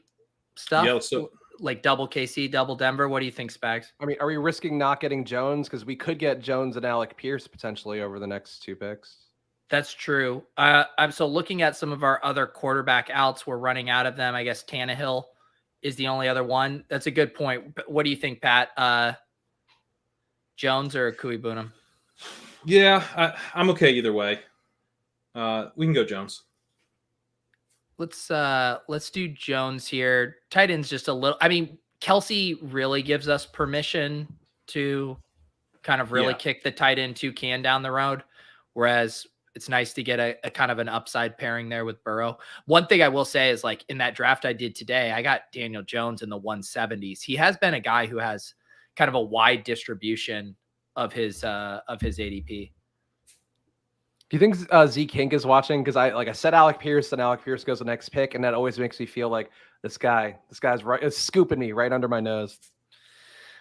stuff? Yeah, so like double KC, double Denver. What do you think, Spags? I mean, are we risking not getting Jones? Because we could get Jones and Alec Pierce potentially over the next 2 picks. That's true. I'm so looking at some of our other quarterback outs. We're running out of them. I guess Tannehill is the only other one. That's a good point. What do you think, Pat? Jones or Kui Boonham? Yeah, I'm okay either way. We can go Jones. Let's do Jones here. Tight end's just a little. I mean, Kelsey really gives us permission to kind of really kick the tight end 2 can down the road, whereas it's nice to get a kind of an upside pairing there with Burrow. One thing I will say is, like, in that draft I did today, I got Daniel Jones in the 170s. He has been a guy who has kind of a wide distribution of his ADP. Do you think Zeke Hink is watching? Because I said Alec Pierce, and Alec Pierce goes the next pick, and that always makes me feel like this guy's right, it's scooping me right under my nose.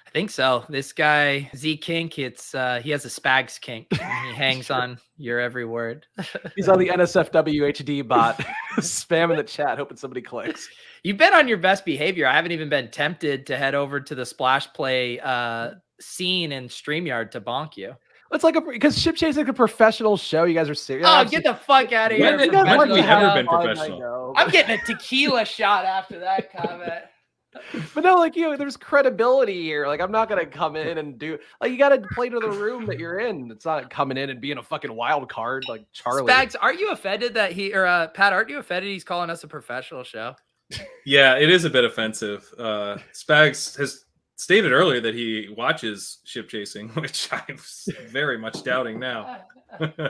I think so. This guy, Zeke Hink, he has a Spags kink. He hangs on your every word. He's on the NSFWHD bot, spamming the chat, hoping somebody clicks. You've been on your best behavior. I haven't even been tempted to head over to the splash play scene in StreamYard to bonk you. It's like because Ship Chase is like a professional show. You guys are serious. Oh, get the fuck out of here! When have we ever been professional? I'm getting a tequila shot after that comment. But no, like, there's credibility here. Like, I'm not gonna come in and do like, you got to play to the room that you're in. It's not coming in and being a fucking wild card like Charlie. Spags, aren't you offended that Pat? Aren't you offended he's calling us a professional show? Yeah, it is a bit offensive. Spags has stated earlier that he watches Ship Chasing, which I'm very much doubting now.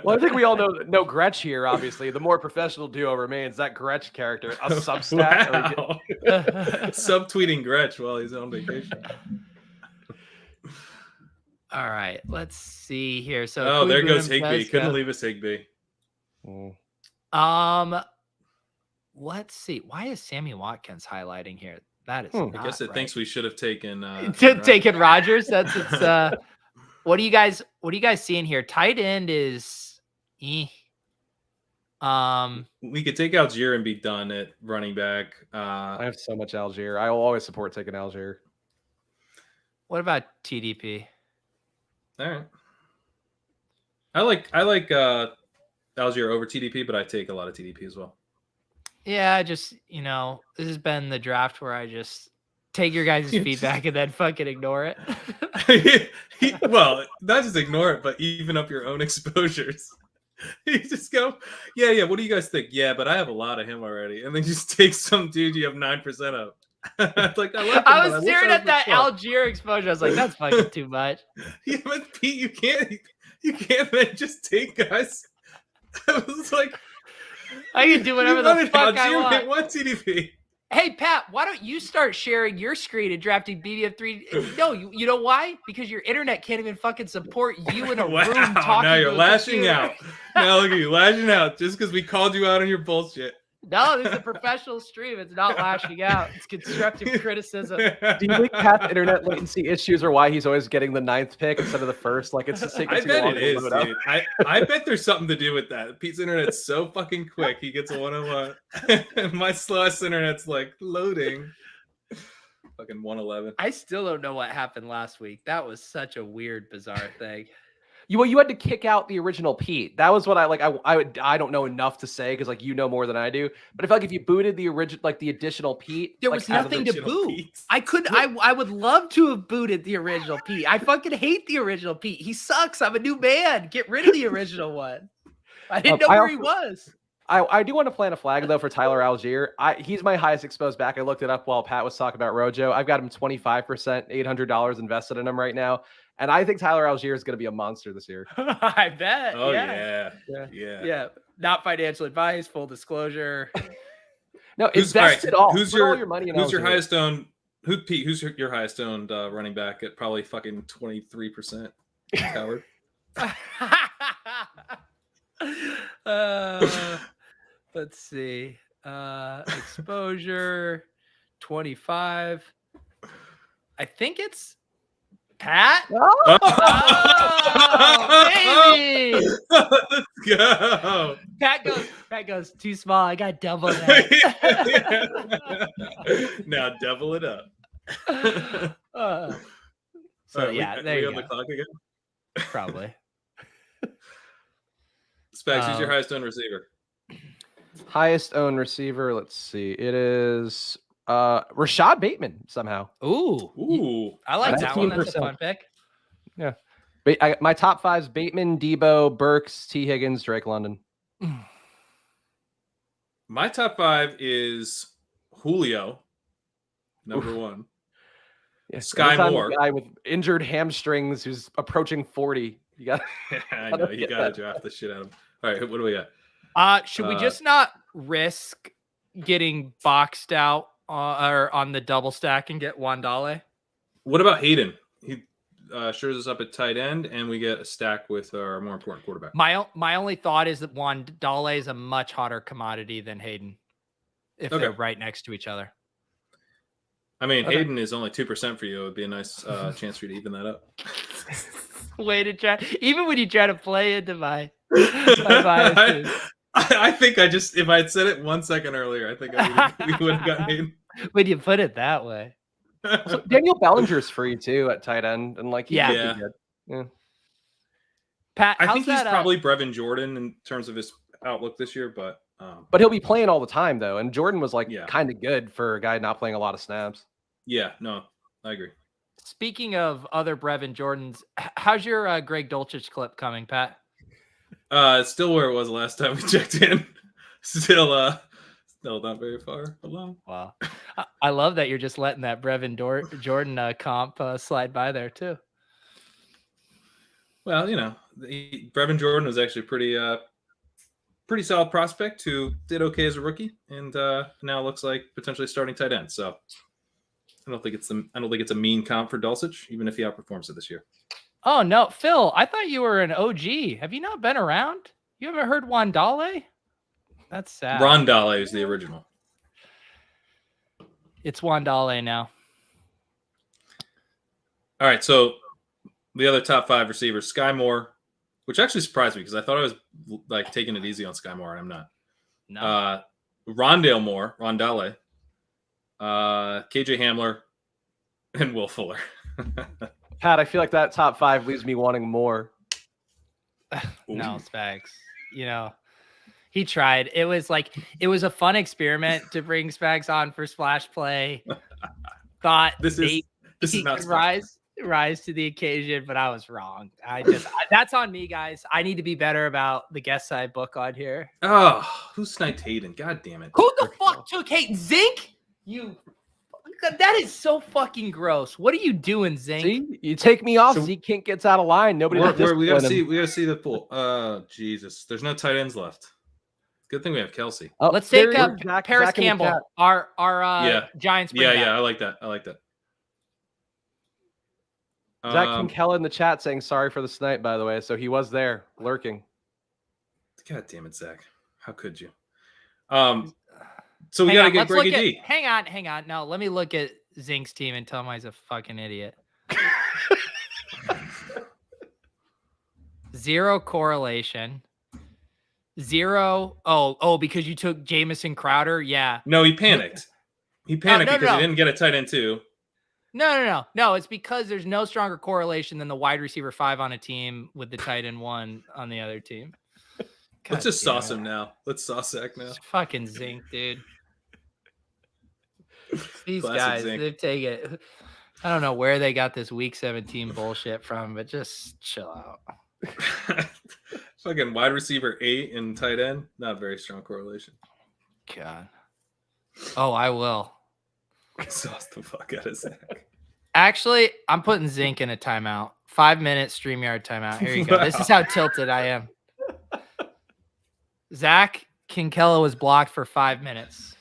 Well, I think we all know Gretch here, obviously. The more professional duo remains that Gretch character, a Substack. Wow. Subtweeting Gretch while he's on vacation. All right, let's see here. So, there goes Higbee. Couldn't leave us Higbee. Let's see. Why is Sammy Watkins highlighting here? That is. I guess it thinks we should have taken taken Rodgers. That's it's. What do you guys seeing here? Tight end is. We could take Algier and be done at running back. I have so much Algier. I will always support taking Algier. What about TDP? All right. I like Algier over TDP, but I take a lot of TDP as well. Yeah, just, this has been the draft where I just take your guys' feedback and then fucking ignore it. Well, not just ignore it, but even up your own exposures. You just go, yeah, what do you guys think? Yeah, but I have a lot of him already. And then just take some dude you have 9% of. Like, I was staring at that Algier exposure. I was like, that's fucking too much. Yeah, but Pete, you can't then just take guys. I was like, I can do whatever the fuck I want. One TDP. Hey, Pat, why don't you start sharing your screen and drafting BBM3? No, you know why? Because your internet can't even fucking support you in a room talking. Now you're lashing out. Now look at you lashing out just because we called you out on your bullshit. No, this is a professional stream. It's not lashing out. It's constructive criticism. Do you think Pat's internet latency issues are why he's always getting the 9th pick instead of the 1st? Like, it's just taking I too bet long it to is, load up. dude. I bet there's something to do with that. Pete's internet's so fucking quick. He gets a 101. And my slowest internet's like loading. Fucking 111. I still don't know what happened last week. That was such a weird, bizarre thing. You had to kick out the original Pete. That was what I don't know enough to say because you know more than I do. But I feel like if you booted the original, the additional Pete, there was nothing to boot. I would love to have booted the original Pete. I fucking hate the original Pete. He sucks. I'm a new man. Get rid of the original one. I didn't know where he was. I do want to plant a flag though for Tyler Algier. He's my highest exposed back. I looked it up while Pat was talking about Rojo. I've got him 25%, $800 invested in him right now. And I think Tyler Algier is going to be a monster this year. I bet. Oh, yeah. Not financial advice, full disclosure. No, invest it all. Who's your money in who's your Algier. highest owned? Pete? Who's your highest owned running back at probably fucking 23%? Howard. Let's see. Exposure 25. I think it's Pat. Oh, Baby! let's go. Pat goes too small. I got double that. Now double it up. So All right, yeah, we there you on go. the clock again. Probably. Spags, who's your highest owned receiver? Highest owned receiver. Let's see. It is Rashad Bateman somehow. Ooh, I like that one. That's a 19%. fun pick. Yeah. My top 5 is Bateman, Debo, Burks, T. Higgins, Drake London. My top 5 is Julio, number 1. Yeah, Sky anytime Moore. a guy with injured hamstrings who's approaching 40. You got I know you gotta draft the shit out of him. All right, what do we got? Should we just not risk getting boxed out or on the double stack and get $1? What about Hayden? He shows us up at tight end, and we get a stack with our more important quarterback. My only thought is that $1 is a much hotter commodity than Hayden if they're right next to each other. I mean, Hayden is only 2% for you. It would be a nice chance for you to even that up. Way to try, even when you try to play into my biases. I think if I had said it 1 second earlier, I think we would have gotten Hayden. When you put it that way. So Daniel Bellinger's free too at tight end, and like Yeah. could be good. Yeah. Pat, I think he's probably Brevin Jordan in terms of his outlook this year, but But he'll be playing all the time though, and Jordan was like Yeah. kind of good for a guy not playing a lot of snaps. yeah, no, I agree. Speaking of other Brevin Jordans, how's your Greg Dulcich clip coming, Pat? It's still where it was last time we checked in. Still not very far along. Wow. I love that you're just letting that Brevin Jordan comp slide by there too. Well, Brevin Jordan was actually pretty solid prospect who did okay as a rookie, and now looks like potentially starting tight end. So I don't think it's a mean comp for Dulcich, even if he outperforms it this year. Oh no, Phil, I thought you were an OG. Have you not been around? You haven't heard Wandale? That's sad. Rondale is the original. It's Wandale now. All right, so the other top 5 receivers, Sky Moore, which actually surprised me because I thought I was like taking it easy on Sky Moore, and I'm not. No. Rondale, KJ Hamler, and Will Fuller. Pat, I feel like that top 5 leaves me wanting more. No, Spags. He tried. It was a fun experiment to bring Spags on for splash play. Thought This is not rise to the occasion, but I was wrong. That's on me, guys. I need to be better about the guests I book on here. Oh, who sniped Hayden? God damn it. Who the fuck took Hayden? Zeke? That is so fucking gross. What are you doing, Zink? See, you take me off, So- Zeke can't gets out of line. Nobody. We gotta see the pool. Jesus, there's no tight ends left. Good thing we have Kelsey. Oh, Let's take there up he is, Zach- Paris Zach in the Campbell, chat. our Giants. Yeah, bring back. I like that. Zach Kinkella in the chat saying sorry for the snipe, by the way. So he was there lurking. God damn it, Zach. How could you? So we gotta get Greggy D. Hang on. No, let me look at Zink's team and tell him he's a fucking idiot. Zero correlation. Zero. Oh, because you took Jamison Crowder. Yeah. No, he panicked. He panicked no, because no. he didn't get a tight end too. No. It's because there's no stronger correlation than the wide receiver 5 on a team with the tight end 1 on the other team. Let's just sauce him now. Let's sauce Zach now. It's fucking Zink, dude. These Classic guys, Zink. they've taken it. I don't know where they got this week 17 bullshit from, but just chill out. Fucking wide receiver 8 and tight end. Not very strong correlation. God. Oh, I will. Sauce the fuck out of Zach. Actually, I'm putting Zink in a timeout. 5-minute StreamYard timeout. Here you go. This is how tilted I am. Zach Kinkella was blocked for 5 minutes.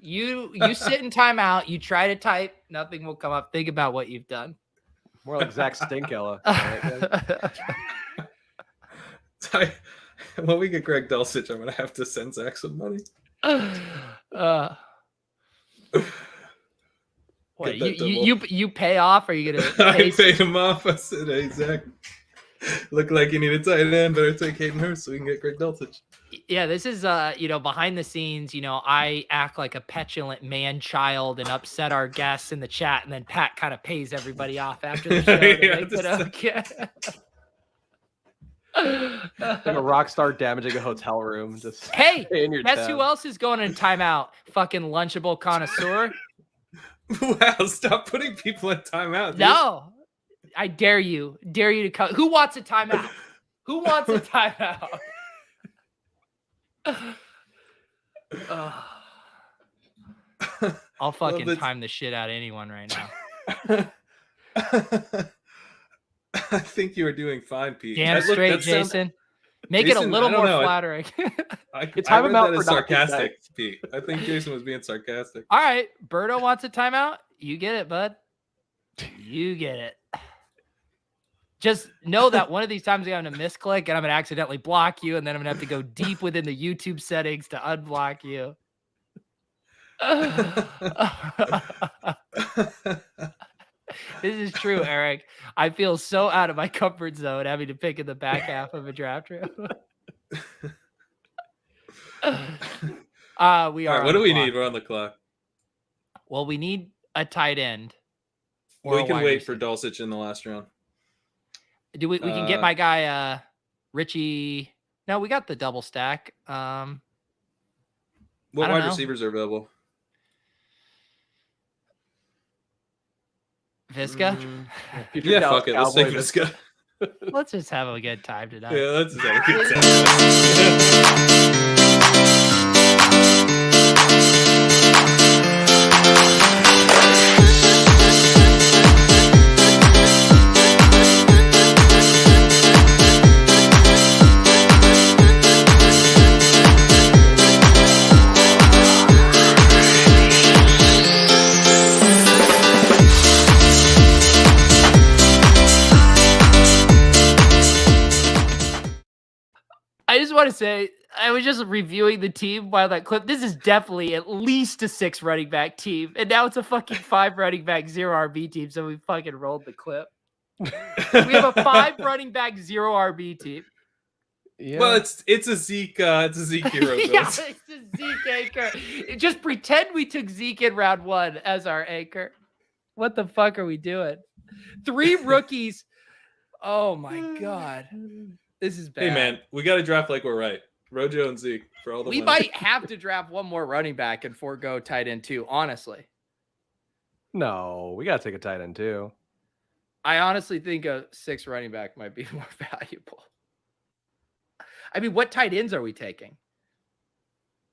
You sit in timeout. You try to type. Nothing will come up. Think about what you've done. More like Zach Stinkella. When we get Greg Dulcich, I'm gonna have to send Zach some money. What Get that you pay off? Or are you gonna? I paid him off. I said, hey, Zach, look like you need a tight end. Better take Hayden Hurst so we can get Greg Dulcich. Yeah, this is behind the scenes, I act like a petulant man child and upset our guests in the chat, and then Pat kind of pays everybody off after the show to Yeah, make it okay. Like a rock star damaging a hotel room. Just Hey, in your guess tab. who else is going in timeout? Fucking Lunchable connoisseur. Wow, stop putting people in timeout. Dude. No, I dare you to come. Who wants a timeout? Who wants a timeout? I'll fucking time the shit out of anyone right now. I think you are doing fine, Pete. Damn straight, Jason. Make it a little more flattering. I time read him out that for as not being sarcastic, nice. Pete. I think Jason was being sarcastic. All right, Berto wants a timeout. You get it, bud. You get it. Just know that one of these times I'm going to misclick and I'm going to accidentally block you, and then I'm going to have to go deep within the YouTube settings to unblock you. This is true, Eric. I feel so out of my comfort zone having to pick in the back half of a draft room. We are. All right, what do we need? We're on the clock. Well, we need a tight end. We can wait for Dulcich in the last round. Do we can get my guy Richie. No, we got the double stack. What wide receivers are available? Visca? Yeah, fuck it. Let's take Visca. Let's just have a good time tonight. Yeah, let's just have a good time. I just want to say, I was just reviewing the team while that clip. This is definitely at least a 6 running back team. And now it's a fucking 5 running back, 0 RB team. So we fucking rolled the clip. We have a 5 running back, 0 RB team. Yeah. Well, it's a Zeke hero. Yeah, it's a Zeke anchor. Just pretend we took Zeke in round 1 as our anchor. What the fuck are we doing? 3 rookies. Oh my God. This is bad. Hey man, we got to draft like we're right. Rojo and Zeke for all the. We money. might have to draft one more running back and forego tight end too. Honestly, No, we gotta take a tight end too. I honestly think a 6 running back might be more valuable. I mean, what tight ends are we taking?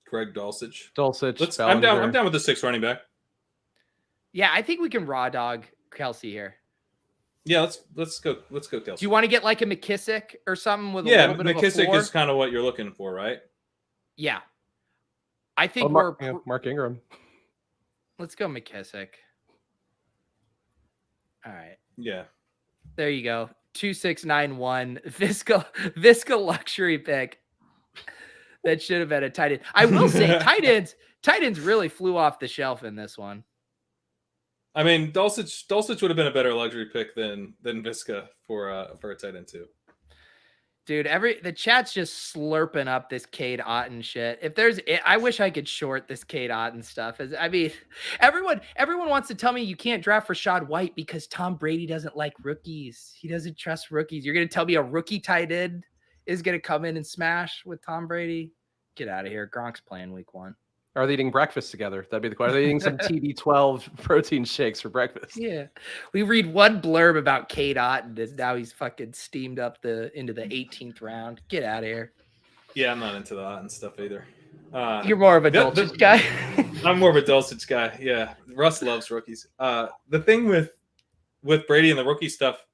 Greg Dulcich. Dulcich. I'm down with the 6 running back. Yeah, I think we can raw dog Kelsey here. Yeah, let's go Kelsey. Do you want to get like a McKissick or something with a little bit McKissick of a floor? is kind of what you're looking for, right? Yeah, I think Mark Ingram. Let's go McKissick. All right. Yeah. There you go. 2691 Visca luxury pick. That should have been a tight end. I will say tight ends really flew off the shelf in this one. I mean, Dulcich would have been a better luxury pick than Visca for a tight end too. Dude, the chat's just slurping up this Cade Otton shit. I wish I could short this Cade Otton stuff. I mean, everyone wants to tell me you can't draft Rashad White because Tom Brady doesn't like rookies. He doesn't trust rookies. You're gonna tell me a rookie tight end is gonna come in and smash with Tom Brady? Get out of here. Gronk's playing week 1. Are they eating breakfast together? That'd be the question. Are they eating some TB12 protein shakes for breakfast? Yeah. We read one blurb about Cade Otton, and now he's fucking steamed up into the 18th round. Get out of here. Yeah, I'm not into the Otton stuff either. You're more of a Dulcich guy. I'm more of a Dulcich guy. Yeah. Russ loves rookies. The thing with Brady and the rookie stuff,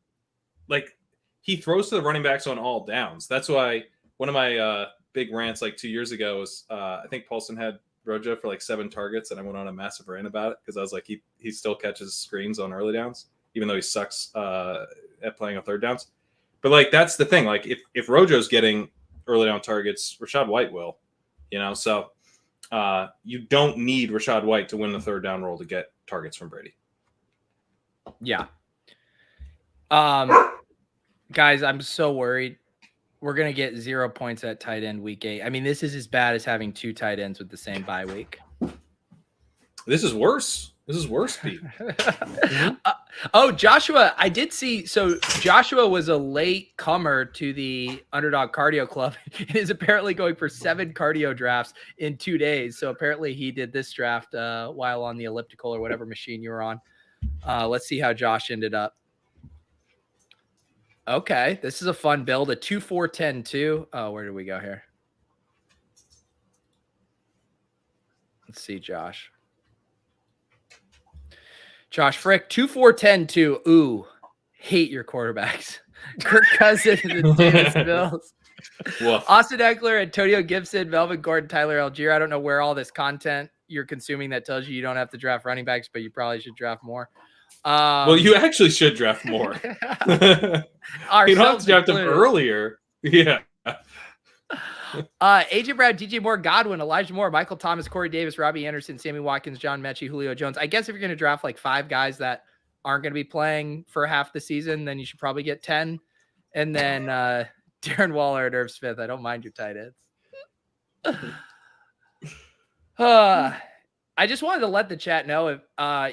like he throws to the running backs on all downs. That's why one of my big rants like 2 years ago was I think Paulson had Rojo for like 7 targets, and I went on a massive rant about it because I was like, he still catches screens on early downs, even though he sucks at playing on third downs. But like that's the thing. Like if Rojo's getting early down targets, Rashad White will, So You don't need Rachaad White to win the third down role to get targets from Brady. Yeah. Guys, I'm so worried. We're going to get 0 points at tight end week 8. I mean, this is as bad as having 2 tight ends with the same bye week. This is worse. Pete. Oh, Joshua, I did see. So Joshua was a late comer to the Underdog Cardio Club. It is apparently going for 7 cardio drafts in 2 days. So apparently he did this draft while on the elliptical or whatever machine you were on. Let's see how Josh ended up. Okay, this is a fun build. A 2-4-10-2. Oh, where did we go here? Let's see, Josh. Josh Frick, 2-4-10-2. Ooh, hate your quarterbacks. Kirk Cousins and Davis Mills. Woof. Austin Eckler, Antonio Gibson, Melvin Gordon, Tyler Algier. I don't know where all this content you're consuming that tells you don't have to draft running backs, but you probably should draft more. Well, you actually should draft more. You don't have to draft them earlier. Yeah. AJ Brown, DJ Moore, Godwin, Elijah Moore, Michael Thomas, Corey Davis, Robbie Anderson, Sammy Watkins, John Mechie, Julio Jones. I guess if you're going to draft like 5 guys that aren't going to be playing for half the season, then you should probably get 10. And then Darren Waller and Irv Smith. I don't mind your tight ends. I just wanted to let the chat know if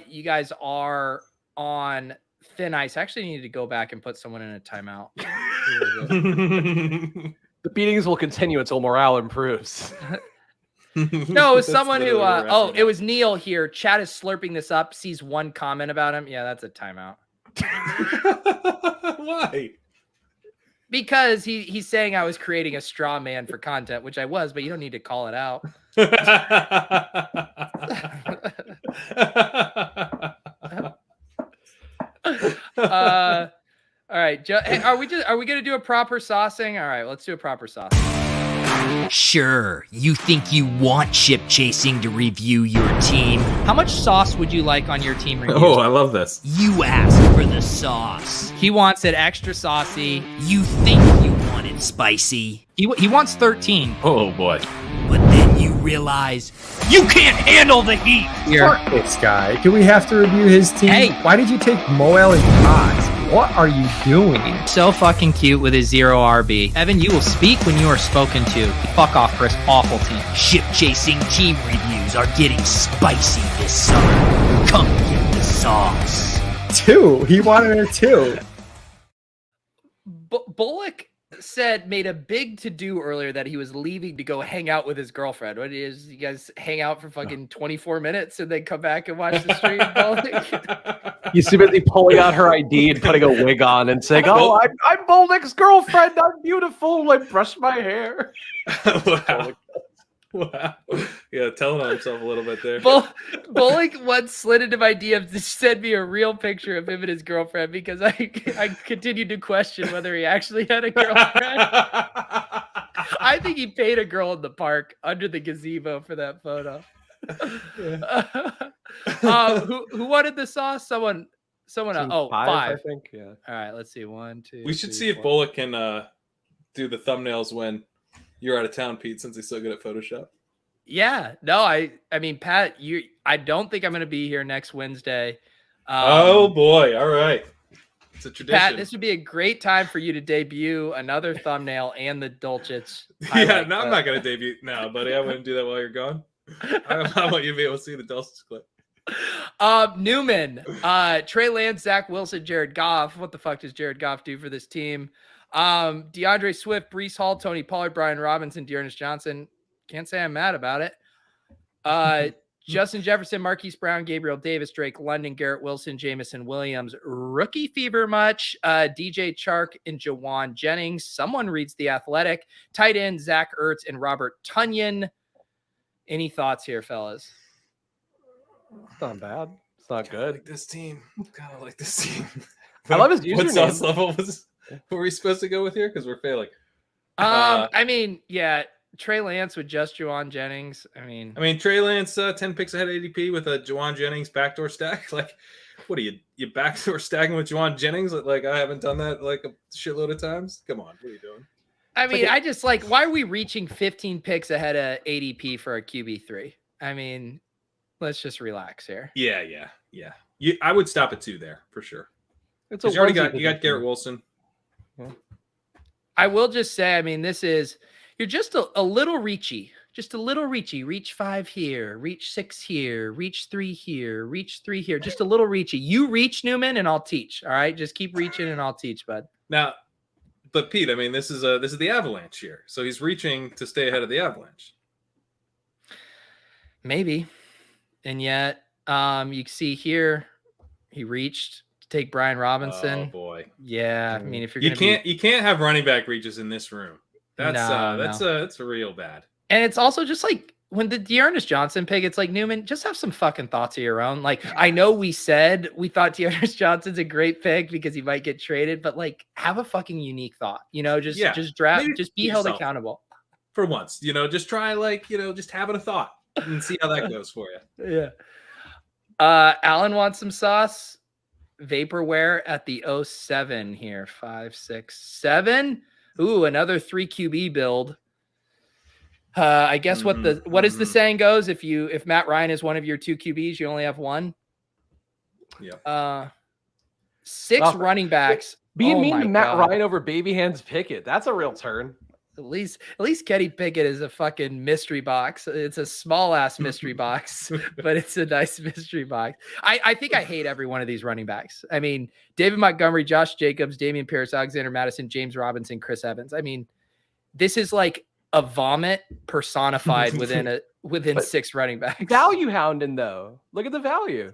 you guys are on thin ice. I actually need to go back and put someone in a timeout. The beatings will continue until morale improves. No, it was someone who, it was Neil here. Chat is slurping this up, sees one comment about him. Yeah, that's a timeout. Why? Because he's saying I was creating a straw man for content, which I was, but you don't need to call it out. All right. Hey, are we going to do a proper saucing? All right, let's do a proper saucing. Sure, you think you want Ship Chasing to review your team. How much sauce would you like on your team reviews? Oh, I love this. You ask for the sauce. He wants it extra saucy. You think you want it spicy. He wants 13. Oh, boy. But then you realize you can't handle the heat. Fuck this guy. Do we have to review his team? Hey. Why did you take Moel and Cox? What are you doing? So fucking cute with his 0 RB. Evan, you will speak when you are spoken to. Fuck off, Chris. Awful team. Ship Chasing team reviews are getting spicy this summer. Come get the sauce. 2. He wanted a 2. Bullock made a big to-do earlier that he was leaving to go hang out with his girlfriend. What is you guys hang out for fucking 24 minutes and then come back and watch the stream? You see Busy pulling out her ID and putting a wig on and saying, "Oh, I'm Bolnick's girlfriend. I'm beautiful. I brush my hair." Wow. Yeah, telling on himself a little bit there. Bullock once slid into my DMs to send me a real picture of him and his girlfriend because I continued to question whether he actually had a girlfriend. I think he paid a girl in the park under the gazebo for that photo. Who wanted the sauce? Someone. Oh, 5. I think. Yeah. All right. Let's see. 1, 2. We should see if Bullock can do the thumbnails when you're out of town, Pete, since he's so good at Photoshop. Yeah. No, I mean, Pat, I don't think I'm going to be here next Wednesday. Oh boy. All right. It's a tradition. Pat, this would be a great time for you to debut another thumbnail and the Dulcich. Yeah, no, I'm not going to debut now, buddy. I wouldn't do that while you're gone. I want you to be able to see the Dulcich clip. Newman, Trey Lance, Zach Wilson, Jared Goff. What the fuck does Jared Goff do for this team? DeAndre Swift, Breece Hall, Tony Pollard, Brian Robinson, Dearness Johnson. Can't say I'm mad about it. Justin Jefferson, Marquise Brown, Gabriel Davis, Drake London, Garrett Wilson, Jamison Williams, rookie fever much, DJ Chark and Jawan Jennings. Someone reads The Athletic. Tight end, Zach Ertz and Robert Tunyon. Any thoughts here, fellas? It's not bad. It's not good. Like this team. Kind of like this team. I love his username. What sauce level were we supposed to go with here? Because we're failing. I mean, yeah, Trey Lance with just Jawan Jennings. I mean, Trey Lance 10 picks ahead of ADP with a Jawan Jennings backdoor stack. Like, what are you backdoor stacking with Jawan Jennings? Like I haven't done that like a shitload of times. Come on, what are you doing? I mean, I just like, why are we reaching 15 picks ahead of ADP for a QB3? I mean, let's just relax here. Yeah. I would stop at 2 there for sure. It's You already got Garrett Wilson. Yeah. I will just say, I mean, you're just a little reachy. Just a little reachy. Reach 5 here, reach 6 here, reach 3 here, reach 3 here. Just a little reachy. You reach, Newman, and I'll teach. All right, just keep reaching and I'll teach, bud. Now, but Pete, I mean, this is the Avalanche here, so he's reaching to stay ahead of the Avalanche. Maybe, and yet, you see here, he reached to take Brian Robinson. Oh boy, yeah. I mean, if you're you can't have running back reaches in this room. That's real bad. And it's also just like when the Dearness Johnson pick, it's like, Newman, just have some fucking thoughts of your own. Like, I know we said we thought Dearness Johnson's a great pick because he might get traded, but like, have a fucking unique thought, just draft, just be held accountable for once, just try just having a thought and see how that goes for you. Yeah. Alan wants some sauce. Vaporware at the 07 here. 5, 6, 7. Ooh, another 3 QB build. I guess what is the saying goes? If Matt Ryan is one of your 2 QBs, you only have one. Yeah. 6 running backs. Being mean to Matt Ryan over Baby Hands Pickett. That's a real turn. At least Kenny Pickett is a fucking mystery box. It's a small ass mystery box, but it's a nice mystery box. I think I hate every one of these running backs. I mean, David Montgomery, Josh Jacobs, Damian Pierce, Alexander Madison, James Robinson, Chris Evans. I mean, this is like a vomit personified within 6 running backs. Value hounding though. Look at the value.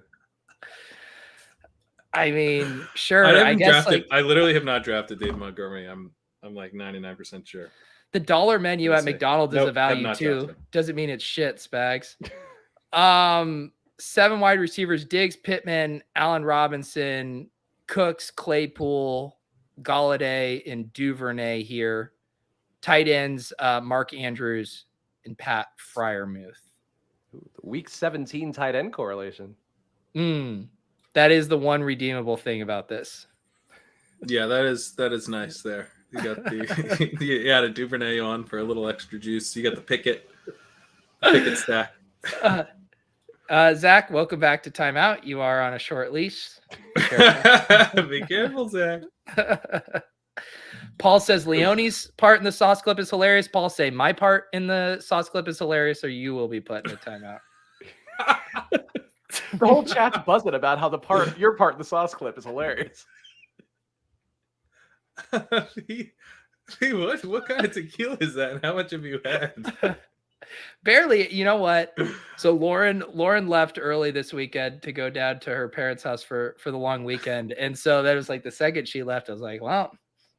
I mean, sure. I guess I literally have not drafted David Montgomery. I'm like 99% sure. The dollar menu at McDonald's is a value too. Drafted. Doesn't mean it's shit, Spags. 7 wide receivers: Diggs, Pittman, Allen Robinson, Cooks, Claypool, Galladay, and Duvernay here. Tight ends: Mark Andrews and Pat Freiermuth. Week 17 tight end correlation. That is the one redeemable thing about this. Yeah, that is nice there. You got you added Duvernay on for a little extra juice. You got the Pickett stack. Zach, welcome back to Timeout. You are on a short leash. Be careful, Zach. Paul says Leone's part in the sauce clip is hilarious. Paul say my part in the sauce clip is hilarious, or you will be put in a timeout. The whole chat's buzzing about how your part in the sauce clip is hilarious. What kind of tequila is that? And how much have you had? Barely. You know what? So Lauren left early this weekend to go down to her parents' house for the long weekend, and so that was like the second she left. I was like, well,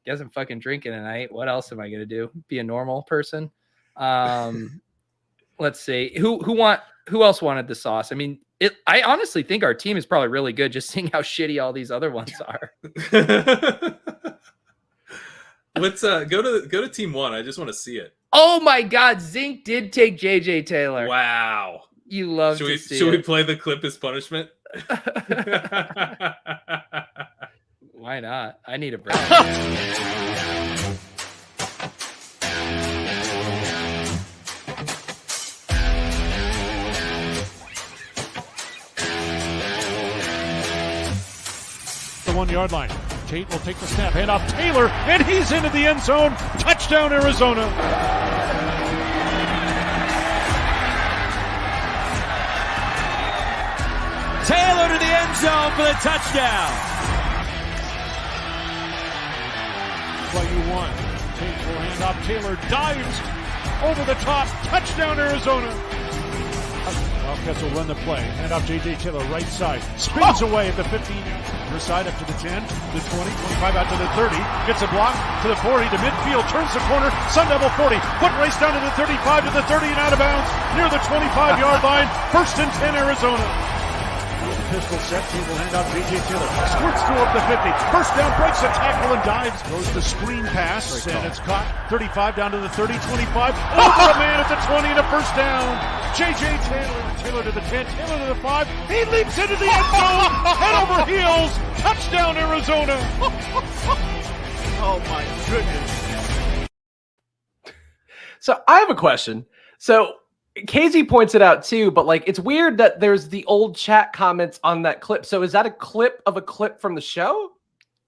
guess I'm fucking drinking tonight. What else am I gonna do? Be a normal person? Let's see. Who else wanted the sauce? I mean, I honestly think our team is probably really good, just seeing how shitty all these other ones are. Let's go to team 1. I just want to see it. Oh my God, Zink did take JJ Taylor. Wow. You love to see Should it. we play the clip as punishment? Why not? I need a break. The 1-yard line. Tate will take the snap, hand off Taylor, and he's into the end zone. Touchdown, Arizona. Taylor to the end zone for the touchdown. Play you one. Tate will hand off Taylor, dives over the top. Touchdown, Arizona. Wildcats will run the play. Hand off J.J. Taylor, right side. Spins away at the 15. Her side up to the 10, the 20, 25 out to the 30. Gets a block to the 40 to midfield. Turns the corner. Sun Devil 40. Foot race down to the 35 to the 30 and out of bounds. Near the 25-yard line. First and 10, Arizona. Pistol set, Tate will hand off J.J. Taylor. Squirts through up the 50. First down, breaks a tackle and dives. Goes the screen pass, and it's caught. 35 down to the 30, 25. Over a man at the 20 and a first down. J.J. Taylor. Taylor to the 10, Taylor to the 5. He leaps into the end zone. Head over heels. Touchdown, Arizona. Oh my goodness. So I have a question. So Casey points it out too, but like it's weird that there's the old chat comments on that clip. So is that a clip of a clip from the show?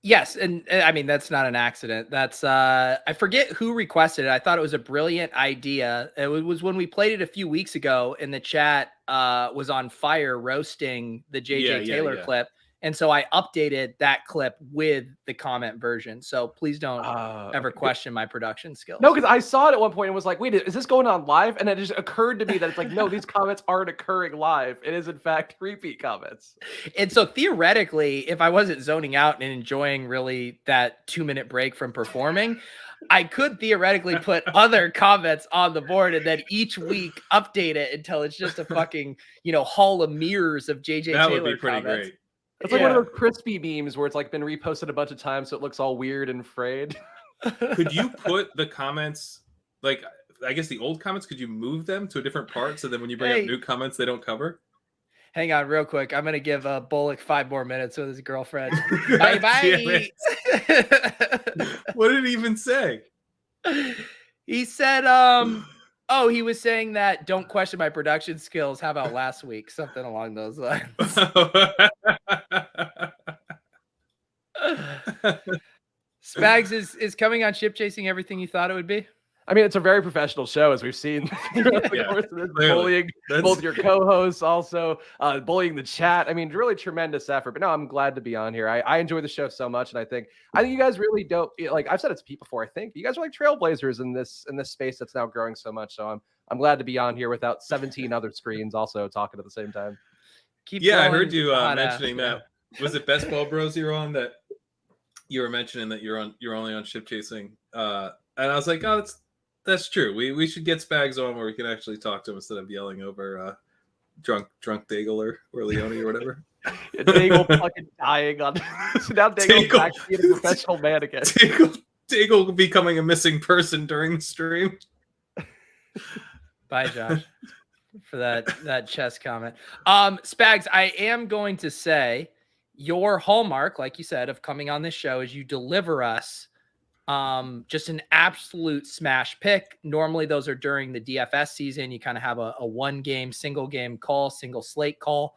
Yes, and I mean that's not an accident. That's I forget who requested it. I thought it was a brilliant idea. It was when we played it a few weeks ago, and the chat was on fire roasting the JJ Taylor clip. And so I updated that clip with the comment version. So please don't ever question my production skills. No, because I saw it at one point and was like, wait, is this going on live? And it just occurred to me that it's like, no, these comments aren't occurring live. It is, in fact, repeat comments. And so theoretically, if I wasn't zoning out and enjoying really that 2-minute break from performing, I could theoretically put other comments on the board and then each week update it until it's just a fucking, hall of mirrors of JJ Taylor. That would be pretty comments. great. It's like one of those crispy memes where it's like been reposted a bunch of times, so it looks all weird and frayed. Could you put the comments, like, I guess the old comments, could you move them to a different part so that when you bring up new comments, they don't cover? Hang on real quick. I'm going to give Bullock 5 more minutes with his girlfriend. Bye. What did he even say? He said, he was saying that don't question my production skills. How about last week? Something along those lines. Spags is coming on ship chasing everything you thought it would be. I mean, it's a very professional show, as we've seen throughout the course of this, bullying both your co-hosts, also bullying the chat. I mean, really tremendous effort. But no, I'm glad to be on here. I enjoy the show so much, and I think you guys really don't like. I've said it to people before. I think you guys are like trailblazers in this space that's now growing so much. So I'm glad to be on here without 17 other screens also talking at the same time. I heard you mentioning that. Was it Best Ball Bros you're on that? You were mentioning that you're only on ship chasing, and I was like, oh, that's true. We should get Spags on where we can actually talk to him instead of yelling over drunk Daigle or Leone or whatever. Daigle fucking dying on. So now Daigle's back being a professional man again. Daigle becoming a missing person during the stream. Bye, Josh, for that chess comment. Spags, I am going to say your hallmark, like you said, of coming on this show is you deliver us just an absolute smash pick. Normally those are during the DFS season. You kind of have a single game call, single slate call.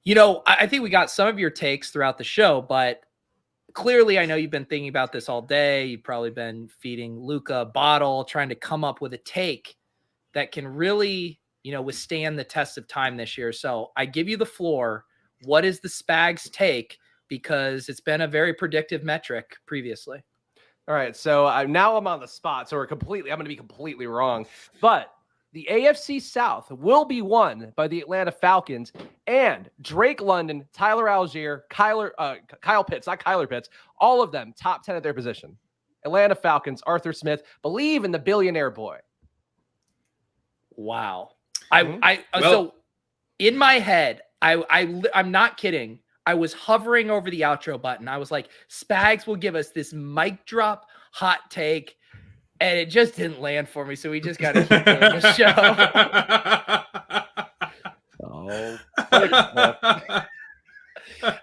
I think we got some of your takes throughout the show, but clearly I know you've been thinking about this all day. You've probably been feeding Luca a bottle, trying to come up with a take that can really, withstand the test of time this year. So I give you the floor. What is the Spags take? Because it's been a very predictive metric previously. All right, so now I'm on the spot, so I'm going to be completely wrong. But the AFC South will be won by the Atlanta Falcons and Drake London, Tyler Algier, Kyle Pitts, not Kyler Pitts, all of them top 10 at their position. Atlanta Falcons, Arthur Smith, believe in the billionaire boy. Wow. So in my head, I'm not kidding. I was hovering over the outro button. I was like, Spags will give us this mic drop hot take, and it just didn't land for me. So we just got to keep doing the show.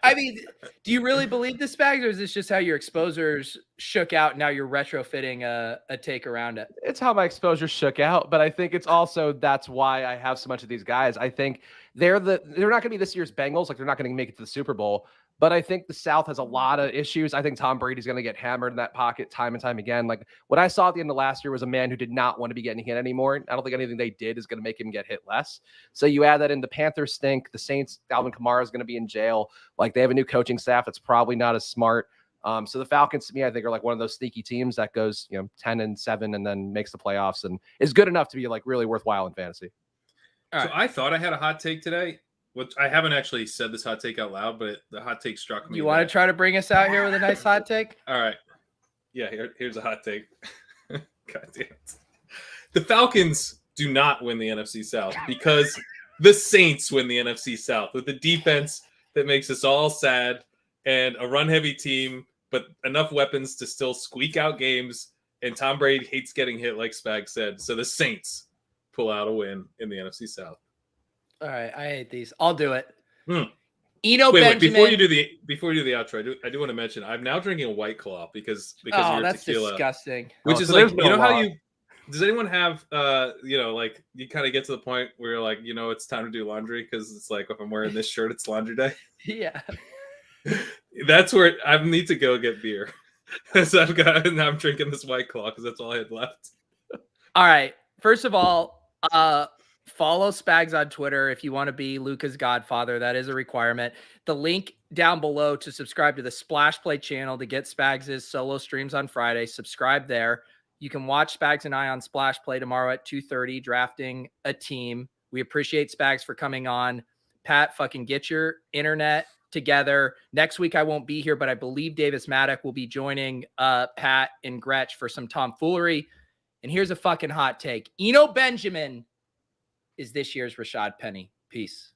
I mean, do you really believe this, Spags, or is this just how your exposures shook out? And now you're retrofitting a take around it. It's how my exposure shook out, but I think it's also that's why I have so much of these guys. I think they're not going to be this year's Bengals, like they're not going to make it to the Super Bowl. But I think the South has a lot of issues. I think Tom Brady's going to get hammered in that pocket time and time again. Like what I saw at the end of last year was a man who did not want to be getting hit anymore. I don't think anything they did is going to make him get hit less. So you add that in, the Panthers stink. The Saints, Alvin Kamara is going to be in jail. Like they have a new coaching staff that's probably not as smart. So the Falcons, to me, I think are like one of those sneaky teams that goes 10-7 and then makes the playoffs and is good enough to be like really worthwhile in fantasy. All right. So I thought I had a hot take today. Which I haven't actually said this hot take out loud, but the hot take struck me. You want to try to bring us out here with a nice hot take? All right. Yeah, here's a hot take. God damn it. The Falcons do not win the NFC South because the Saints win the NFC South with the defense that makes us all sad and a run-heavy team, but enough weapons to still squeak out games, and Tom Brady hates getting hit, like Spags said. So the Saints pull out a win in the NFC South. All right, I hate these. I'll do it. Wait, Benjamin. before you do the outro, I do want to mention I'm now drinking a White Claw because of your that's tequila. Disgusting. Which is like, how Does anyone have like you kind of get to the point where you're like, it's time to do laundry because it's like if I'm wearing this shirt, it's laundry day. Yeah. That's where I need to go get beer. So I'm drinking this White Claw because that's all I had left. All right. First of all, follow Spags on Twitter if you want to be Luca's godfather. That is a requirement. The link down below to subscribe to the Splash Play channel to get Spags' solo streams on Friday. Subscribe there. You can watch Spags and I on Splash Play tomorrow at 2:30, drafting a team. We appreciate Spags for coming on. Pat, fucking get your internet together. Next week I won't be here, but I believe Davis Maddock will be joining Pat and Gretch for some tomfoolery. And here's a fucking hot take. Eno Benjamin is this year's Rashad Penny. Peace.